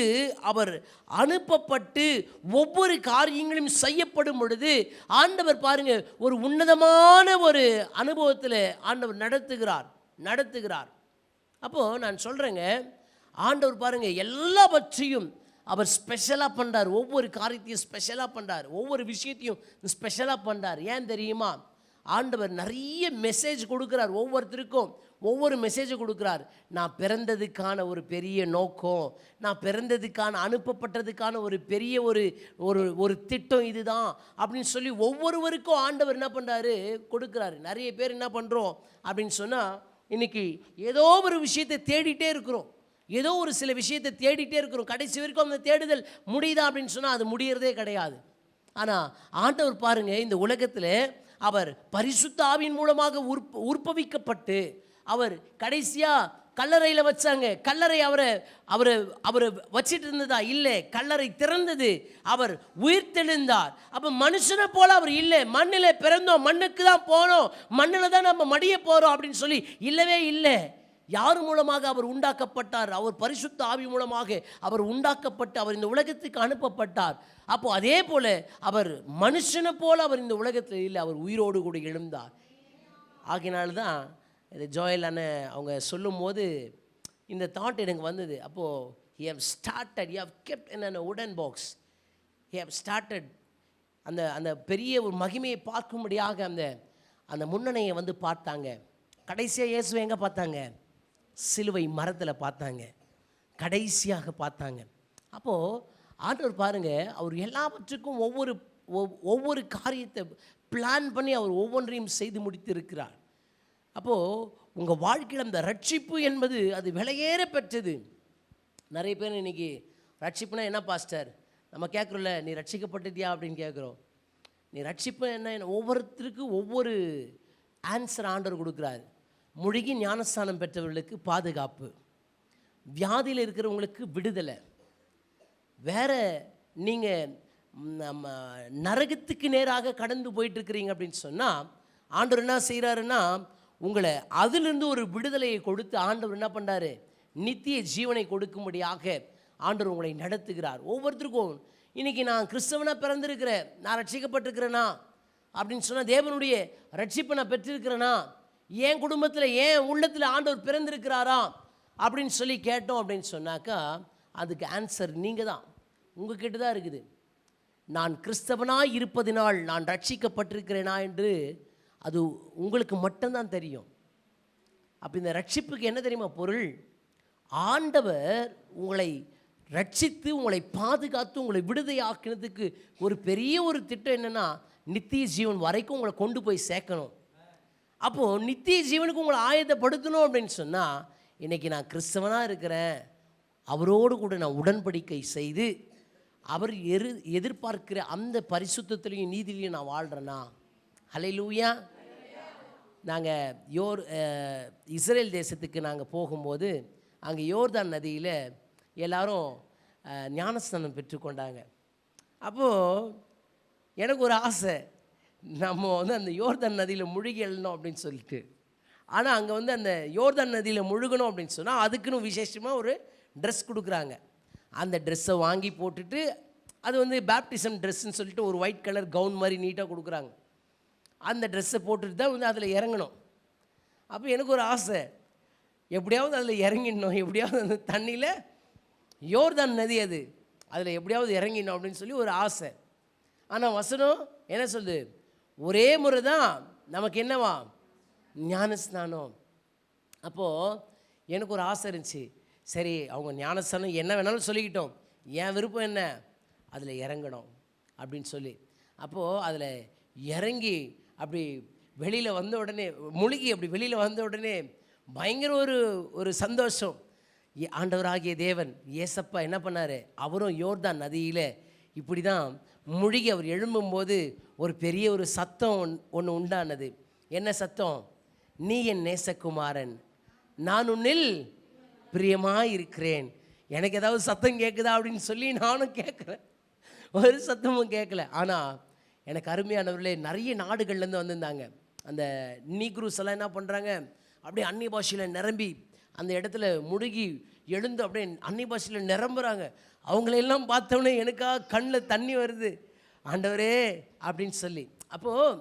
அவர் அனுப்பப்பட்டு ஒவ்வொரு காரியங்களும் செய்யப்படும் பொழுது ஆண்டவர் பாருங்கள் ஒரு உன்னதமான ஒரு அனுபவத்தில் ஆண்டவர் நடத்துகிறார். அப்போது நான் சொல்கிறேங்க, ஆண்டவர் பாருங்கள் எல்லாவற்றையும் அவர் ஸ்பெஷலாக பண்ணுறார். ஒவ்வொரு காரியத்தையும் ஸ்பெஷலாக பண்ணுறார். ஒவ்வொரு விஷயத்தையும் ஸ்பெஷலாக பண்ணுறார். ஏன் தெரியுமா? ஆண்டவர் நிறைய மெசேஜ் கொடுக்குறார். ஒவ்வொருத்தருக்கும் ஒவ்வொரு மெசேஜை கொடுக்குறார். நான் பிறந்ததுக்கான ஒரு பெரிய நோக்கம், நான் பிறந்ததுக்கான அனுப்பப்பட்டதுக்கான ஒரு பெரிய ஒரு ஒரு ஒரு திட்டம் இதுதான் அப்படின்னு சொல்லி ஒவ்வொருவருக்கும் ஆண்டவர் என்ன பண்ணுறாரு, கொடுக்குறாரு. நிறைய பேர் என்ன பண்ணுறோம் அப்படின்னு சொன்னால், இன்றைக்கி ஏதோ ஒரு விஷயத்தை தேடிட்டே இருக்கிறோம். ஏதோ ஒரு சில விஷயத்தை தேடிட்டே இருக்கிறோம். கடைசி வரைக்கும் அந்த தேடுதல் முடியுதா அப்படின்னு சொன்னால் அது முடியறதே கிடையாது. ஆனால் ஆண்டவர் பாருங்கள், இந்த உலகத்தில் அவர் பரிசுத்த ஆவியின் மூலமாக உற்பவிக்கப்பட்டு அவர் கடைசியாக கல்லறையில் வச்சாங்க. கல்லறை அவரை வச்சிட்டு இருந்ததா? இல்லை, கல்லறை திறந்தது. அவர் உயிர்த்தெழுந்தார். அப்போ மனுஷனை போல அவர் இல்லை. மண்ணில் பிறந்தோம், மண்ணுக்கு தான் போனோம், மண்ணில் தான் நம்ம மடிய போகிறோம் அப்படின்னு சொல்லி இல்லவே இல்லை. யார் மூலமாக அவர் உண்டாக்கப்பட்டார்? அவர் பரிசுத்த ஆவி மூலமாக அவர் உண்டாக்கப்பட்டு அவர் இந்த உலகத்துக்கு அனுப்பப்பட்டார். அப்போ அதே போல அவர் மனுஷனை போல அவர் இந்த உலகத்தில் இல்லை, அவர் உயிரோடு கூட எழுந்தார். ஆகினால்தான் இது ஜோயல் அண்ணன் அவங்க சொல்லும் போது இந்த தாட் எனக்கு வந்தது. அப்போது he have kept in an wooden box. he have started அந்த பெரிய ஒரு மகிமையை பார்க்கும்படியாக அந்த முன்னணையை பார்த்தாங்க. கடைசியாக இயேசுவை எங்கே பார்த்தாங்க? சிலுவை மரத்தில் பார்த்தாங்க, கடைசியாக பார்த்தாங்க. அப்போது ஆண்டவர் பாருங்கள், அவர் எல்லாவற்றுக்கும் ஒவ்வொரு காரியத்தை பிளான் பண்ணி அவர் ஒவ்வொன்றையும் செய்து முடித்து இருக்கிறார். அப்போது உங்கள் வாழ்க்கையில் அந்த ரட்சிப்பு என்பது அது விலையேற பெற்றது. நிறைய பேர் இன்றைக்கி ரட்சிப்புனா என்ன பாஸ்டர் நம்ம கேட்குறோம்ல, நீ ரட்சிக்கப்பட்டுட்டியா அப்படின்னு கேட்குறோம். நீ ரட்சிப்பு என்ன? ஒவ்வொருத்தருக்கும் ஒவ்வொரு ஆன்சர் ஆண்டவர் கொடுக்குறாரு. முழுகி ஞானஸ்தானம் பெற்றவர்களுக்கு பாதுகாப்பு, வியாதியில் இருக்கிறவங்களுக்கு விடுதலை. வேறு நீங்கள் நம்ம நரகத்துக்கு நேராக கடந்து போயிட்டுருக்கிறீங்க அப்படின்னு சொன்னால் ஆண்டவர் என்ன செய்கிறாருன்னா, உங்களை அதிலிருந்து ஒரு விடுதலையை கொடுத்து ஆண்டவர் என்ன பண்ணுறாரு, நித்திய ஜீவனை கொடுக்கும்படியாக ஆண்டவர் உங்களை நடத்துகிறார். ஒவ்வொருத்தருக்கும் இன்றைக்கி நான் கிறிஸ்தவனாக பிறந்திருக்கிறேன், நான் ரட்சிக்கப்பட்டிருக்கிறேனா அப்படின்னு சொன்னால், தேவனுடைய ரட்சிப்பை நான் பெற்றிருக்கிறேனா, என் குடும்பத்தில் என் உள்ளத்தில் ஆண்டவர் பிறந்திருக்கிறாரா அப்படின்னு சொல்லி கேட்டோம் அப்படின்னு சொன்னாக்கா அதுக்கு ஆன்சர் நீங்கள் தான், உங்ககிட்ட தான் இருக்குது. நான் கிறிஸ்தவனாக இருப்பதினால் நான் ரட்சிக்கப்பட்டிருக்கிறேனா என்று அது உங்களுக்கு மட்டும்தான் தெரியும். அப்போ இந்த ரட்சிப்புக்கு என்ன தெரியுமா பொருள்? ஆண்டவர் உங்களை ரட்சித்து உங்களை பாதுகாத்து உங்களை விடுதலையாக்கினதுக்கு ஒரு பெரிய ஒரு திட்டம் என்னென்னா, நித்திய ஜீவன் வரைக்கும் உங்களை கொண்டு போய் சேர்க்கணும். அப்போது நித்திய ஜீவனுக்கு உங்களை ஆயத்தப்படுத்தணும் அப்படின்னு சொன்னால், இன்றைக்கி நான் கிறிஸ்தவனாக இருக்கிறேன், அவரோடு கூட நான் உடன்படிக்கை செய்து அவர் எதிர்பார்க்கிற அந்த பரிசுத்தத்திலையும் நீதிலையும் நான் வாழ்கிறேன்னா, ஹல்லேலூயா. நாங்கள் இஸ்ரேல் தேசத்துக்கு நாங்கள் போகும்போது அங்கே யோர்தான் நதியில் எல்லாரும் ஞானஸ்தானம் பெற்றுக்கொண்டாங்க. அப்போது எனக்கு ஒரு ஆசை, நம்ம அந்த யோர்தான் நதியில் முழுகி எழணும் அப்படின்னு சொல்லிட்டு. ஆனால் அங்கே அந்த யோர்தான் நதியில் முழுகணும் அப்படின்னு சொன்னால் அதுக்குன்னு விசேஷமாக ஒரு ட்ரெஸ் கொடுக்குறாங்க. அந்த ட்ரெஸ்ஸை வாங்கி போட்டுட்டு, அது பேப்டிசம் ட்ரெஸ்ஸுன்னு சொல்லிட்டு ஒரு ஒயிட் கலர் கவுன் மாதிரி நீட்டாக கொடுக்குறாங்க. அந்த ட்ரெஸ்ஸை போட்டுட்டு தான் அதில் இறங்கணும். அப்போ எனக்கு ஒரு ஆசை, எப்படியாவது அதில் இறங்கிடணும், எப்படியாவது அந்த தண்ணியில், யோர்தான் நதி அதில் எப்படியாவது இறங்கிடணும் அப்படின்னு சொல்லி ஒரு ஆசை. ஆனால் வசனம் என்ன சொல்லுது? ஒரே முறை தான் நமக்கு என்னவா? ஞானஸ்நானம். அப்போது எனக்கு ஒரு ஆசை இருந்துச்சு, சரி அவங்க ஞானஸ்நானம் என்ன வேணாலும் சொல்லிக்கிட்டோம், என் விருப்பம் என்ன? அதில் இறங்கணும் அப்படின்னு சொல்லி. அப்போது அதில் இறங்கி அப்படி வெளியில் வந்த உடனே, முழுகி அப்படி வெளியில் வந்த உடனே பயங்கர ஒரு சந்தோஷம். ஆண்டவராகிய தேவன் ஏசப்பா என்ன பண்ணார்? அவரும் யோர்தான் நதியில் இப்படி தான் முழுகி அவர் எழும்பும்போது ஒரு பெரிய ஒரு சத்தம் ஒன்று உண்டானது. என்ன சத்தம்? நீ என் நேசகுமாரன், நான் உன்னில் பிரியமாக இருக்கிறேன். எனக்கு ஏதாவது சத்தம் கேட்குதா அப்படின்னு சொல்லி நானும் கேட்குறேன், ஒரு சத்தமும் கேட்கல. ஆனால் எனக்கு அருமையானவர்களே, நிறைய நாடுகள்லேருந்து வந்திருந்தாங்க. அந்த நீக்ரூஸ் எல்லாம் என்ன பண்ணுறாங்க, அப்படியே அந்நிய பாஷையில் நிரம்பி அந்த இடத்துல முழுகி எழுந்து அப்படியே அந்நிய பாஷையில் நிரம்புகிறாங்க. அவங்களெல்லாம் பார்த்தோன்னே எனக்காக கண்ணில் தண்ணி வருது, ஆண்டவரே அப்படின்னு சொல்லி. அப்போது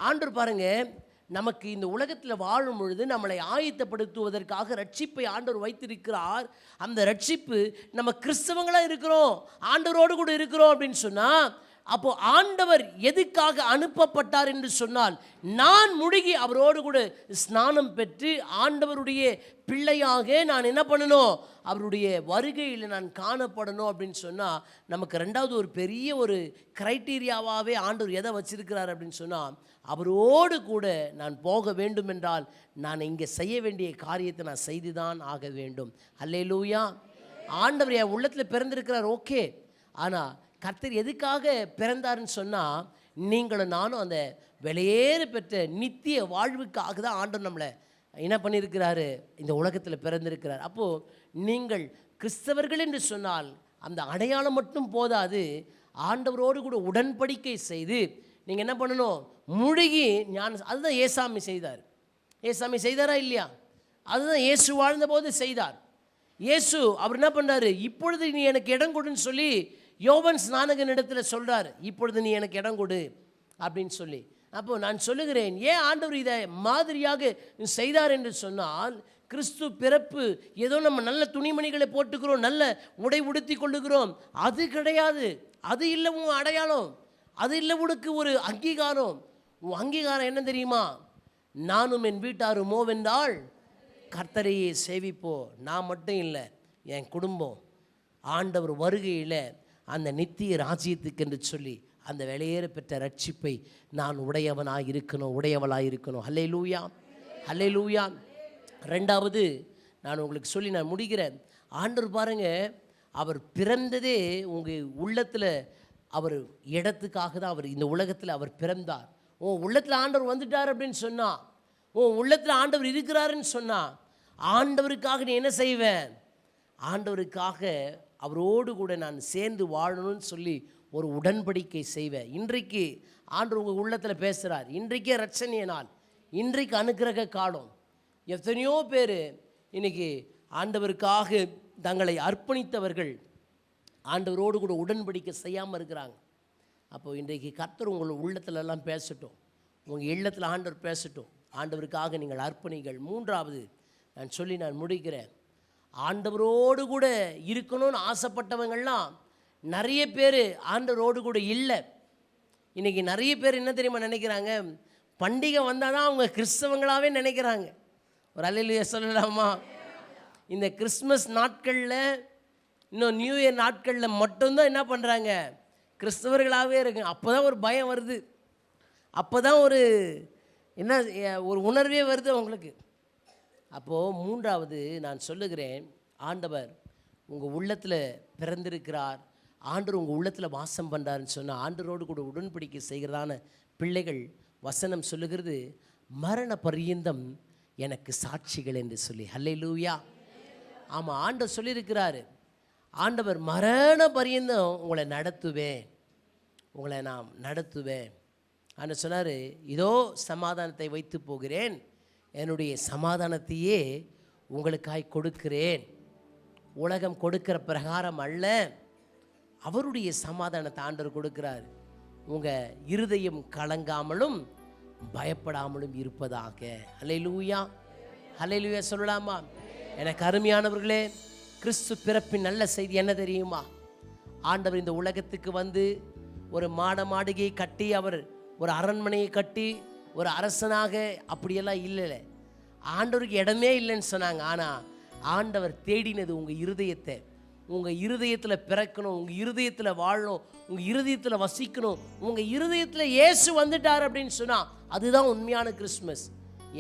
ஆண்டவர் பாருங்கள், நமக்கு இந்த உலகத்தில் வாழும் பொழுது நம்மளை ஆயத்தப்படுத்துவதற்காக ரட்சிப்பை ஆண்டவர் வைத்திருக்கிறார். அந்த ரட்சிப்பு நம்ம கிறிஸ்தவங்களாக இருக்கிறோம், ஆண்டவரோடு கூட இருக்கிறோம் அப்படின்னு சொன்னால், அப்போ ஆண்டவர் எதுக்காக அனுப்பப்பட்டார் என்று சொன்னால், நான் முழுகி அவரோடு கூட ஸ்நானம் பெற்று ஆண்டவருடைய பிள்ளையாக நான் என்ன பண்ணணும், அவருடைய வருகையில் நான் காணப்படணும் அப்படின்னு சொன்னால், நமக்கு ரெண்டாவது ஒரு பெரிய ஒரு கிரைட்டீரியாவாகவே ஆண்டவர் எதை வச்சிருக்கிறார் அப்படின்னு சொன்னால், அவரோடு கூட நான் போக வேண்டும் என்றால் நான் இங்கே செய்ய வேண்டிய காரியத்தை நான் செய்து தான் ஆக வேண்டும். அல்லேலூயா. ஆண்டவர் என் உள்ளத்தில் பிறந்திருக்கிறார், ஓகே. ஆனால் கர்த்தர் எதுக்காக பிறந்தாருன்னு சொன்னால், நீங்களும் நானும் அந்த வெளியேற பெற்ற நித்திய வாழ்வுக்காக தான் ஆண்டவர் நம்மளை என்ன பண்ணியிருக்கிறாரு, இந்த உலகத்தில் பிறந்திருக்கிறார். அப்போது நீங்கள் கிறிஸ்தவர்கள் என்று சொன்னால் அந்த அடையாளம் மட்டும் போதாது, ஆண்டவரோடு கூட உடன்படிக்கை செய்து நீங்கள் என்ன பண்ணணும், முழுகி ஞான. அதுதான் ஏசாமி செய்தார். ஏசாமி செய்தாரா இல்லையா? அதுதான் இயேசு வாழ்ந்தபோது செய்தார். இயேசு அவர் என்ன பண்ணார், இப்பொழுது நீ எனக்கு இடம் கொடுன்னு சொல்லி யோவான் ஸ்நானகன் இடத்துல சொல்கிறார், இப்பொழுது நீ எனக்கு இடம் கொடு அப்படின்னு சொல்லி. அப்போது நான் சொல்லுகிறேன், ஏன் ஆண்டவர் இதை மாதிரியாக செய்தார் என்று சொன்னால், கிறிஸ்து பிறப்பு ஏதோ நம்ம நல்ல துணிமணிகளை போட்டுக்கிறோம், நல்ல உடை உடுத்தி கொள்ளுகிறோம், அது கிடையாது. அது இல்லை உன் அடையாளம், அது இல்லை உனக்கு ஒரு அங்கீகாரம். உன் அங்கீகாரம் என்ன தெரியுமா? நானும் என் வீட்டாருமோ வென்றால் கர்த்தரையே சேவிப்போ. நான் மட்டும் இல்லை, என் குடும்பம் ஆண்டவர் வருகையில் அந்த நித்திய ராஜ்யத்துக்கு என்று சொல்லி அந்த வெளியேற பெற்ற ரட்சிப்பை நான் உடையவனாக இருக்கணும், உடையவளாக இருக்கணும். ஹல்லேலூயா, ஹல்லேலூயா. ரெண்டாவது நான் உங்களுக்கு சொல்லி நான் முடிக்கிறேன். ஆண்டவர் பாருங்கள், அவர் பிறந்ததே உங்கள் உள்ளத்தில் அவர் இடத்துக்காக தான் அவர் இந்த உலகத்தில் அவர் பிறந்தார். உன் உள்ளத்தில் ஆண்டவர் வந்துட்டார் அப்படின்னு சொன்னால், உன் உள்ளத்தில் ஆண்டவர் இருக்கிறாருன்னு சொன்னால், ஆண்டவருக்காக நீ என்ன செய்வேன், ஆண்டவருக்காக அவரோடு கூட நான் சேர்ந்து வாழணும்னு சொல்லி ஒரு உடன்படிக்கை செய்வேன். இன்றைக்கு ஆண்டவர் உங்கள் உள்ளத்தில் பேசுகிறார். இன்றைக்கே ரட்சணிய நாள், இன்றைக்கு அனுக்கிரக காலம். எத்தனையோ பேர் இன்றைக்கி ஆண்டவருக்காக தங்களை அர்ப்பணித்தவர்கள் ஆண்டவரோடு கூட உடன்படிக்கை செய்யாமல் இருக்கிறாங்க. அப்போது இன்றைக்கு கர்த்தர் உங்கள் உள்ளத்துலலாம் பேசட்டும், உங்கள் இல்லத்தில் ஆண்டவர் பேசட்டும். ஆண்டவருக்காக நீங்கள் அர்ப்பணிகள். மூன்றாவது நான் சொல்லி நான் முடிக்கிறேன், ஆண்டவரோடு கூட இருக்கணும்னு ஆசைப்பட்டவங்கள்லாம் நிறைய பேர் ஆண்டவரோடு கூட இல்லை. இன்றைக்கி நிறைய பேர் என்ன தெரியுமா நினைக்கிறாங்க, பண்டிகை வந்தால் தான் அவங்க கிறிஸ்தவங்களாகவே நினைக்கிறாங்க. ஒரு அல்லேலூயா சொல்லலாமா? இந்த கிறிஸ்மஸ் நாட்களில், இன்னும் நியூ இயர் நாட்களில் மட்டும்தான் என்ன பண்ணுறாங்க, கிறிஸ்தவர்களாகவே இருக்குங்க. அப்போ தான் ஒரு பயம் வருது, அப்போ தான் ஒரு என்ன ஒரு உணர்வே வருது அவங்களுக்கு. அப்போது மூன்றாவது நான் சொல்லுகிறேன், ஆண்டவர் உங்கள் உள்ளத்தில் பிறந்திருக்கிறார், ஆண்டவர் உங்கள் உள்ளத்தில் வாசம் பண்ணுறாருன்னு சொன்னால், ஆண்டவரோடு கூட உடன்படிக்கை செய்கிறதான பிள்ளைகள் வசனம் சொல்லுகிறது, மரண பரியந்தம் எனக்கு சாட்சிகள் என்று சொல்லி. ஹல்லேலூயா. ஆமாம், ஆண்டவர் சொல்லியிருக்கிறாரு, ஆண்டவர் மரண பரியந்தம் உங்களை நடத்துவேன், உங்களை நான் நடத்துவேன். ஆண்டவர் சொன்னார், இதோ சமாதானத்தை வைத்து போகிறேன், என்னுடைய சமாதானத்தையே உங்களுக்காய் கொடுக்கிறேன். உலகம் கொடுக்கிற பிரகாரம் அல்ல, அவருடைய சமாதானத்தை ஆண்டவர் கொடுக்கிறார். உங்கள் இருதயம் கலங்காமலும் பயப்படாமலும் இருப்பதாக. அல்லேலூயா, அல்லேலூயா சொல்லலாமா? எனக்கு அருமையானவர்களே, கிறிஸ்து பிறப்பின் நல்ல செய்தி என்ன தெரியுமா? ஆண்டவர் இந்த உலகத்துக்கு வந்து ஒரு மாளிகையை கட்டி, அவர் ஒரு அரண்மனையை கட்டி ஒரு அரசனாக அப்படியெல்லாம் இல்லை. ஆண்டவருக்கு இடமே இல்லைன்னு சொன்னாங்க. ஆனால் ஆண்டவர் தேடினது உங்கள் இருதயத்தை. உங்கள் இருதயத்தில் பிறக்கணும், உங்கள் இருதயத்தில் வாழணும், உங்கள் இருதயத்தில் வசிக்கணும். உங்கள் இருதயத்தில் இயேசு வந்துட்டார் அப்படின்னு சொன்னால் அதுதான் உண்மையான கிறிஸ்மஸ்.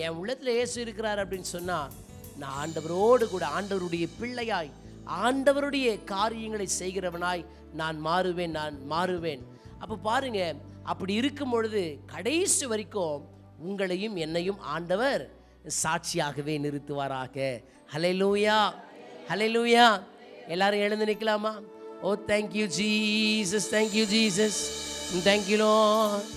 என் உள்ளத்தில் இயேசு இருக்கிறார் அப்படின்னு சொன்னால், நான் ஆண்டவரோடு கூட ஆண்டவருடைய பிள்ளையாய், ஆண்டவருடைய காரியங்களை செய்கிறவனாய் நான் மாறுவேன். அப்போ பாருங்க, அப்படி இருக்கும் பொழுது கடைசி வரைக்கும் உங்களையும் என்னையும் ஆண்டவர் சாட்சியாகவே நிறுத்துவாராக. ஹல்லேலூயா, ஹல்லேலூயா. எல்லாரும் எழுந்து நிற்கலாமா? Oh thank you Jesus, thank you Jesus, thank you Lord.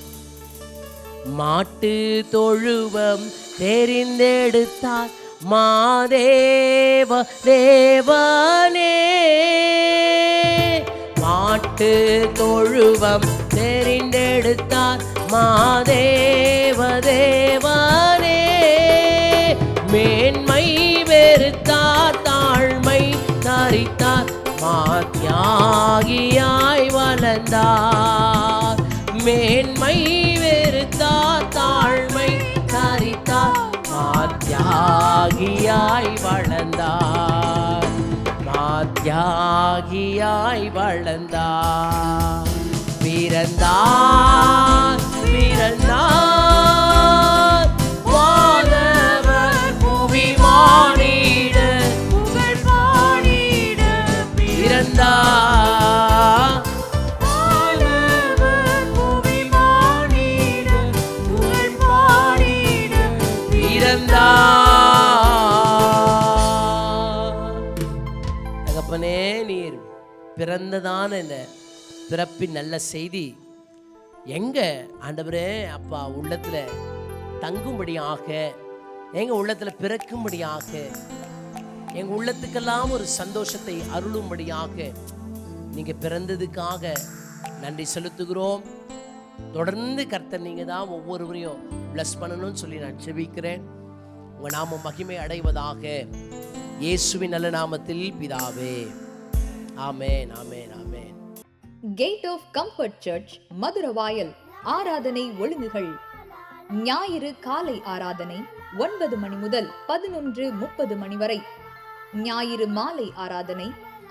மாட்டு தொழுவம் தெரிந்தெடுத்தார் மாதேவ தேவனே, மாட்டு தொழுவம் தெரிந்தெடுத்தார் மாதேவ தேவனே. தியாகியாய் வளர்ந்தார். மேன்மை வெறுத்தார், தாழ்மை தரித்தார், தியாகியாய் வளர்ந்தார். தியாகியாய் வளர்ந்தார். பிறந்தார் பிறந்தார் வானவர் புவி மானிட புகழ் பாடிட பிறந்தார். வானவர் புவி மானிட புகழ் பாடிட பிறந்தார். தகப்பனே, நீர் பிறந்ததான இந்த பிறப்பின் நல்ல செய்தி எங்க ஆண்டவரே அப்பா உள்ளத்துல தங்கும்படியாக, எங்க உள்ளத்துல பிறக்கும்படியாக, எங்க உள்ளத்துக்கெல்லாம் ஒரு சந்தோஷத்தை அருளும்படியாக நீங்க பிறந்ததுக்காக நன்றி செலுத்துகிறோம். தொடர்ந்து கர்த்தர் நீங்க தான் ஒவ்வொருவரையும் பிளஸ் பண்ணணும்னு சொல்லி நான் ஜெபிக்கிறேன். உங்க நாமம் மகிமை அடைவதாக, இயேசுவின் நல்ல நாமத்தில் பிதாவே, amen amen amen. Gate of Comfort Church Maduravoyal ஆராதனை ஒழுங்குகள்: ஞாயிறு காலை ஆராதனை 9 மணி முதல் 11:30 மணி வரை. ஞாயிறு மாலை ஆராதனை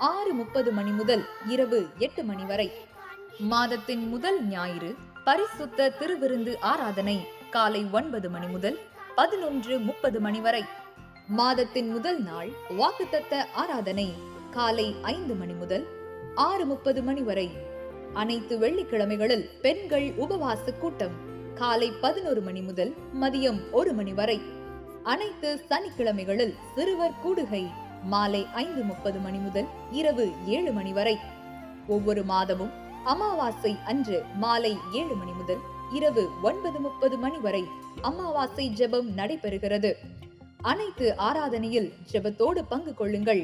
6:30 மணி முதல் இரவு 8 மணி வரை. மாதத்தின் முதல் ஞாயிறு பரிசுத்த திருவிருந்து ஆராதனை காலை 9 மணி முதல் 11:30 மணி வரை. மாதத்தின் முதல் நாள் வாக்குத்தத்த ஆராதனை காலை 5 மணி முதல் 6:30 மணி வரை. அனைத்து வெள்ளிக்கிழமைகளில் பெண்கள் உபவாச கூட்டம் காலை 11 மணி முதல் மதியம் 1 மணி வரை. அனைத்து சனிக்கிழமைகளில் சிறுவர் கூடுகை மாலை 5:30 மணி முதல் இரவு 7 மணி வரை. ஒவ்வொரு மாதமும் அமாவாசை அன்று மாலை 7 மணி முதல் இரவு 9:30 மணி வரை அமாவாசை ஜெபம் நடைபெறுகிறது. அனைத்து ஆராதனையில் ஜெபத்தோடு பங்கு கொள்ளுங்கள்.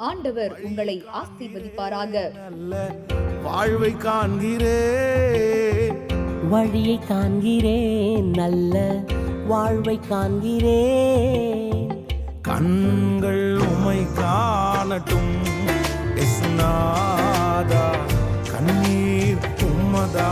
ஆண்டவர் உங்களை ஆசீர்வதிப்பாராக. வாழ்வை காண்கிறேன், வழியை காண்கிறேன், நல்ல வாழ்வை காண்கிறேன். கண்கள் உமை காணட்டும் இயேசுநாதா, கண்ணீர் உம்மதா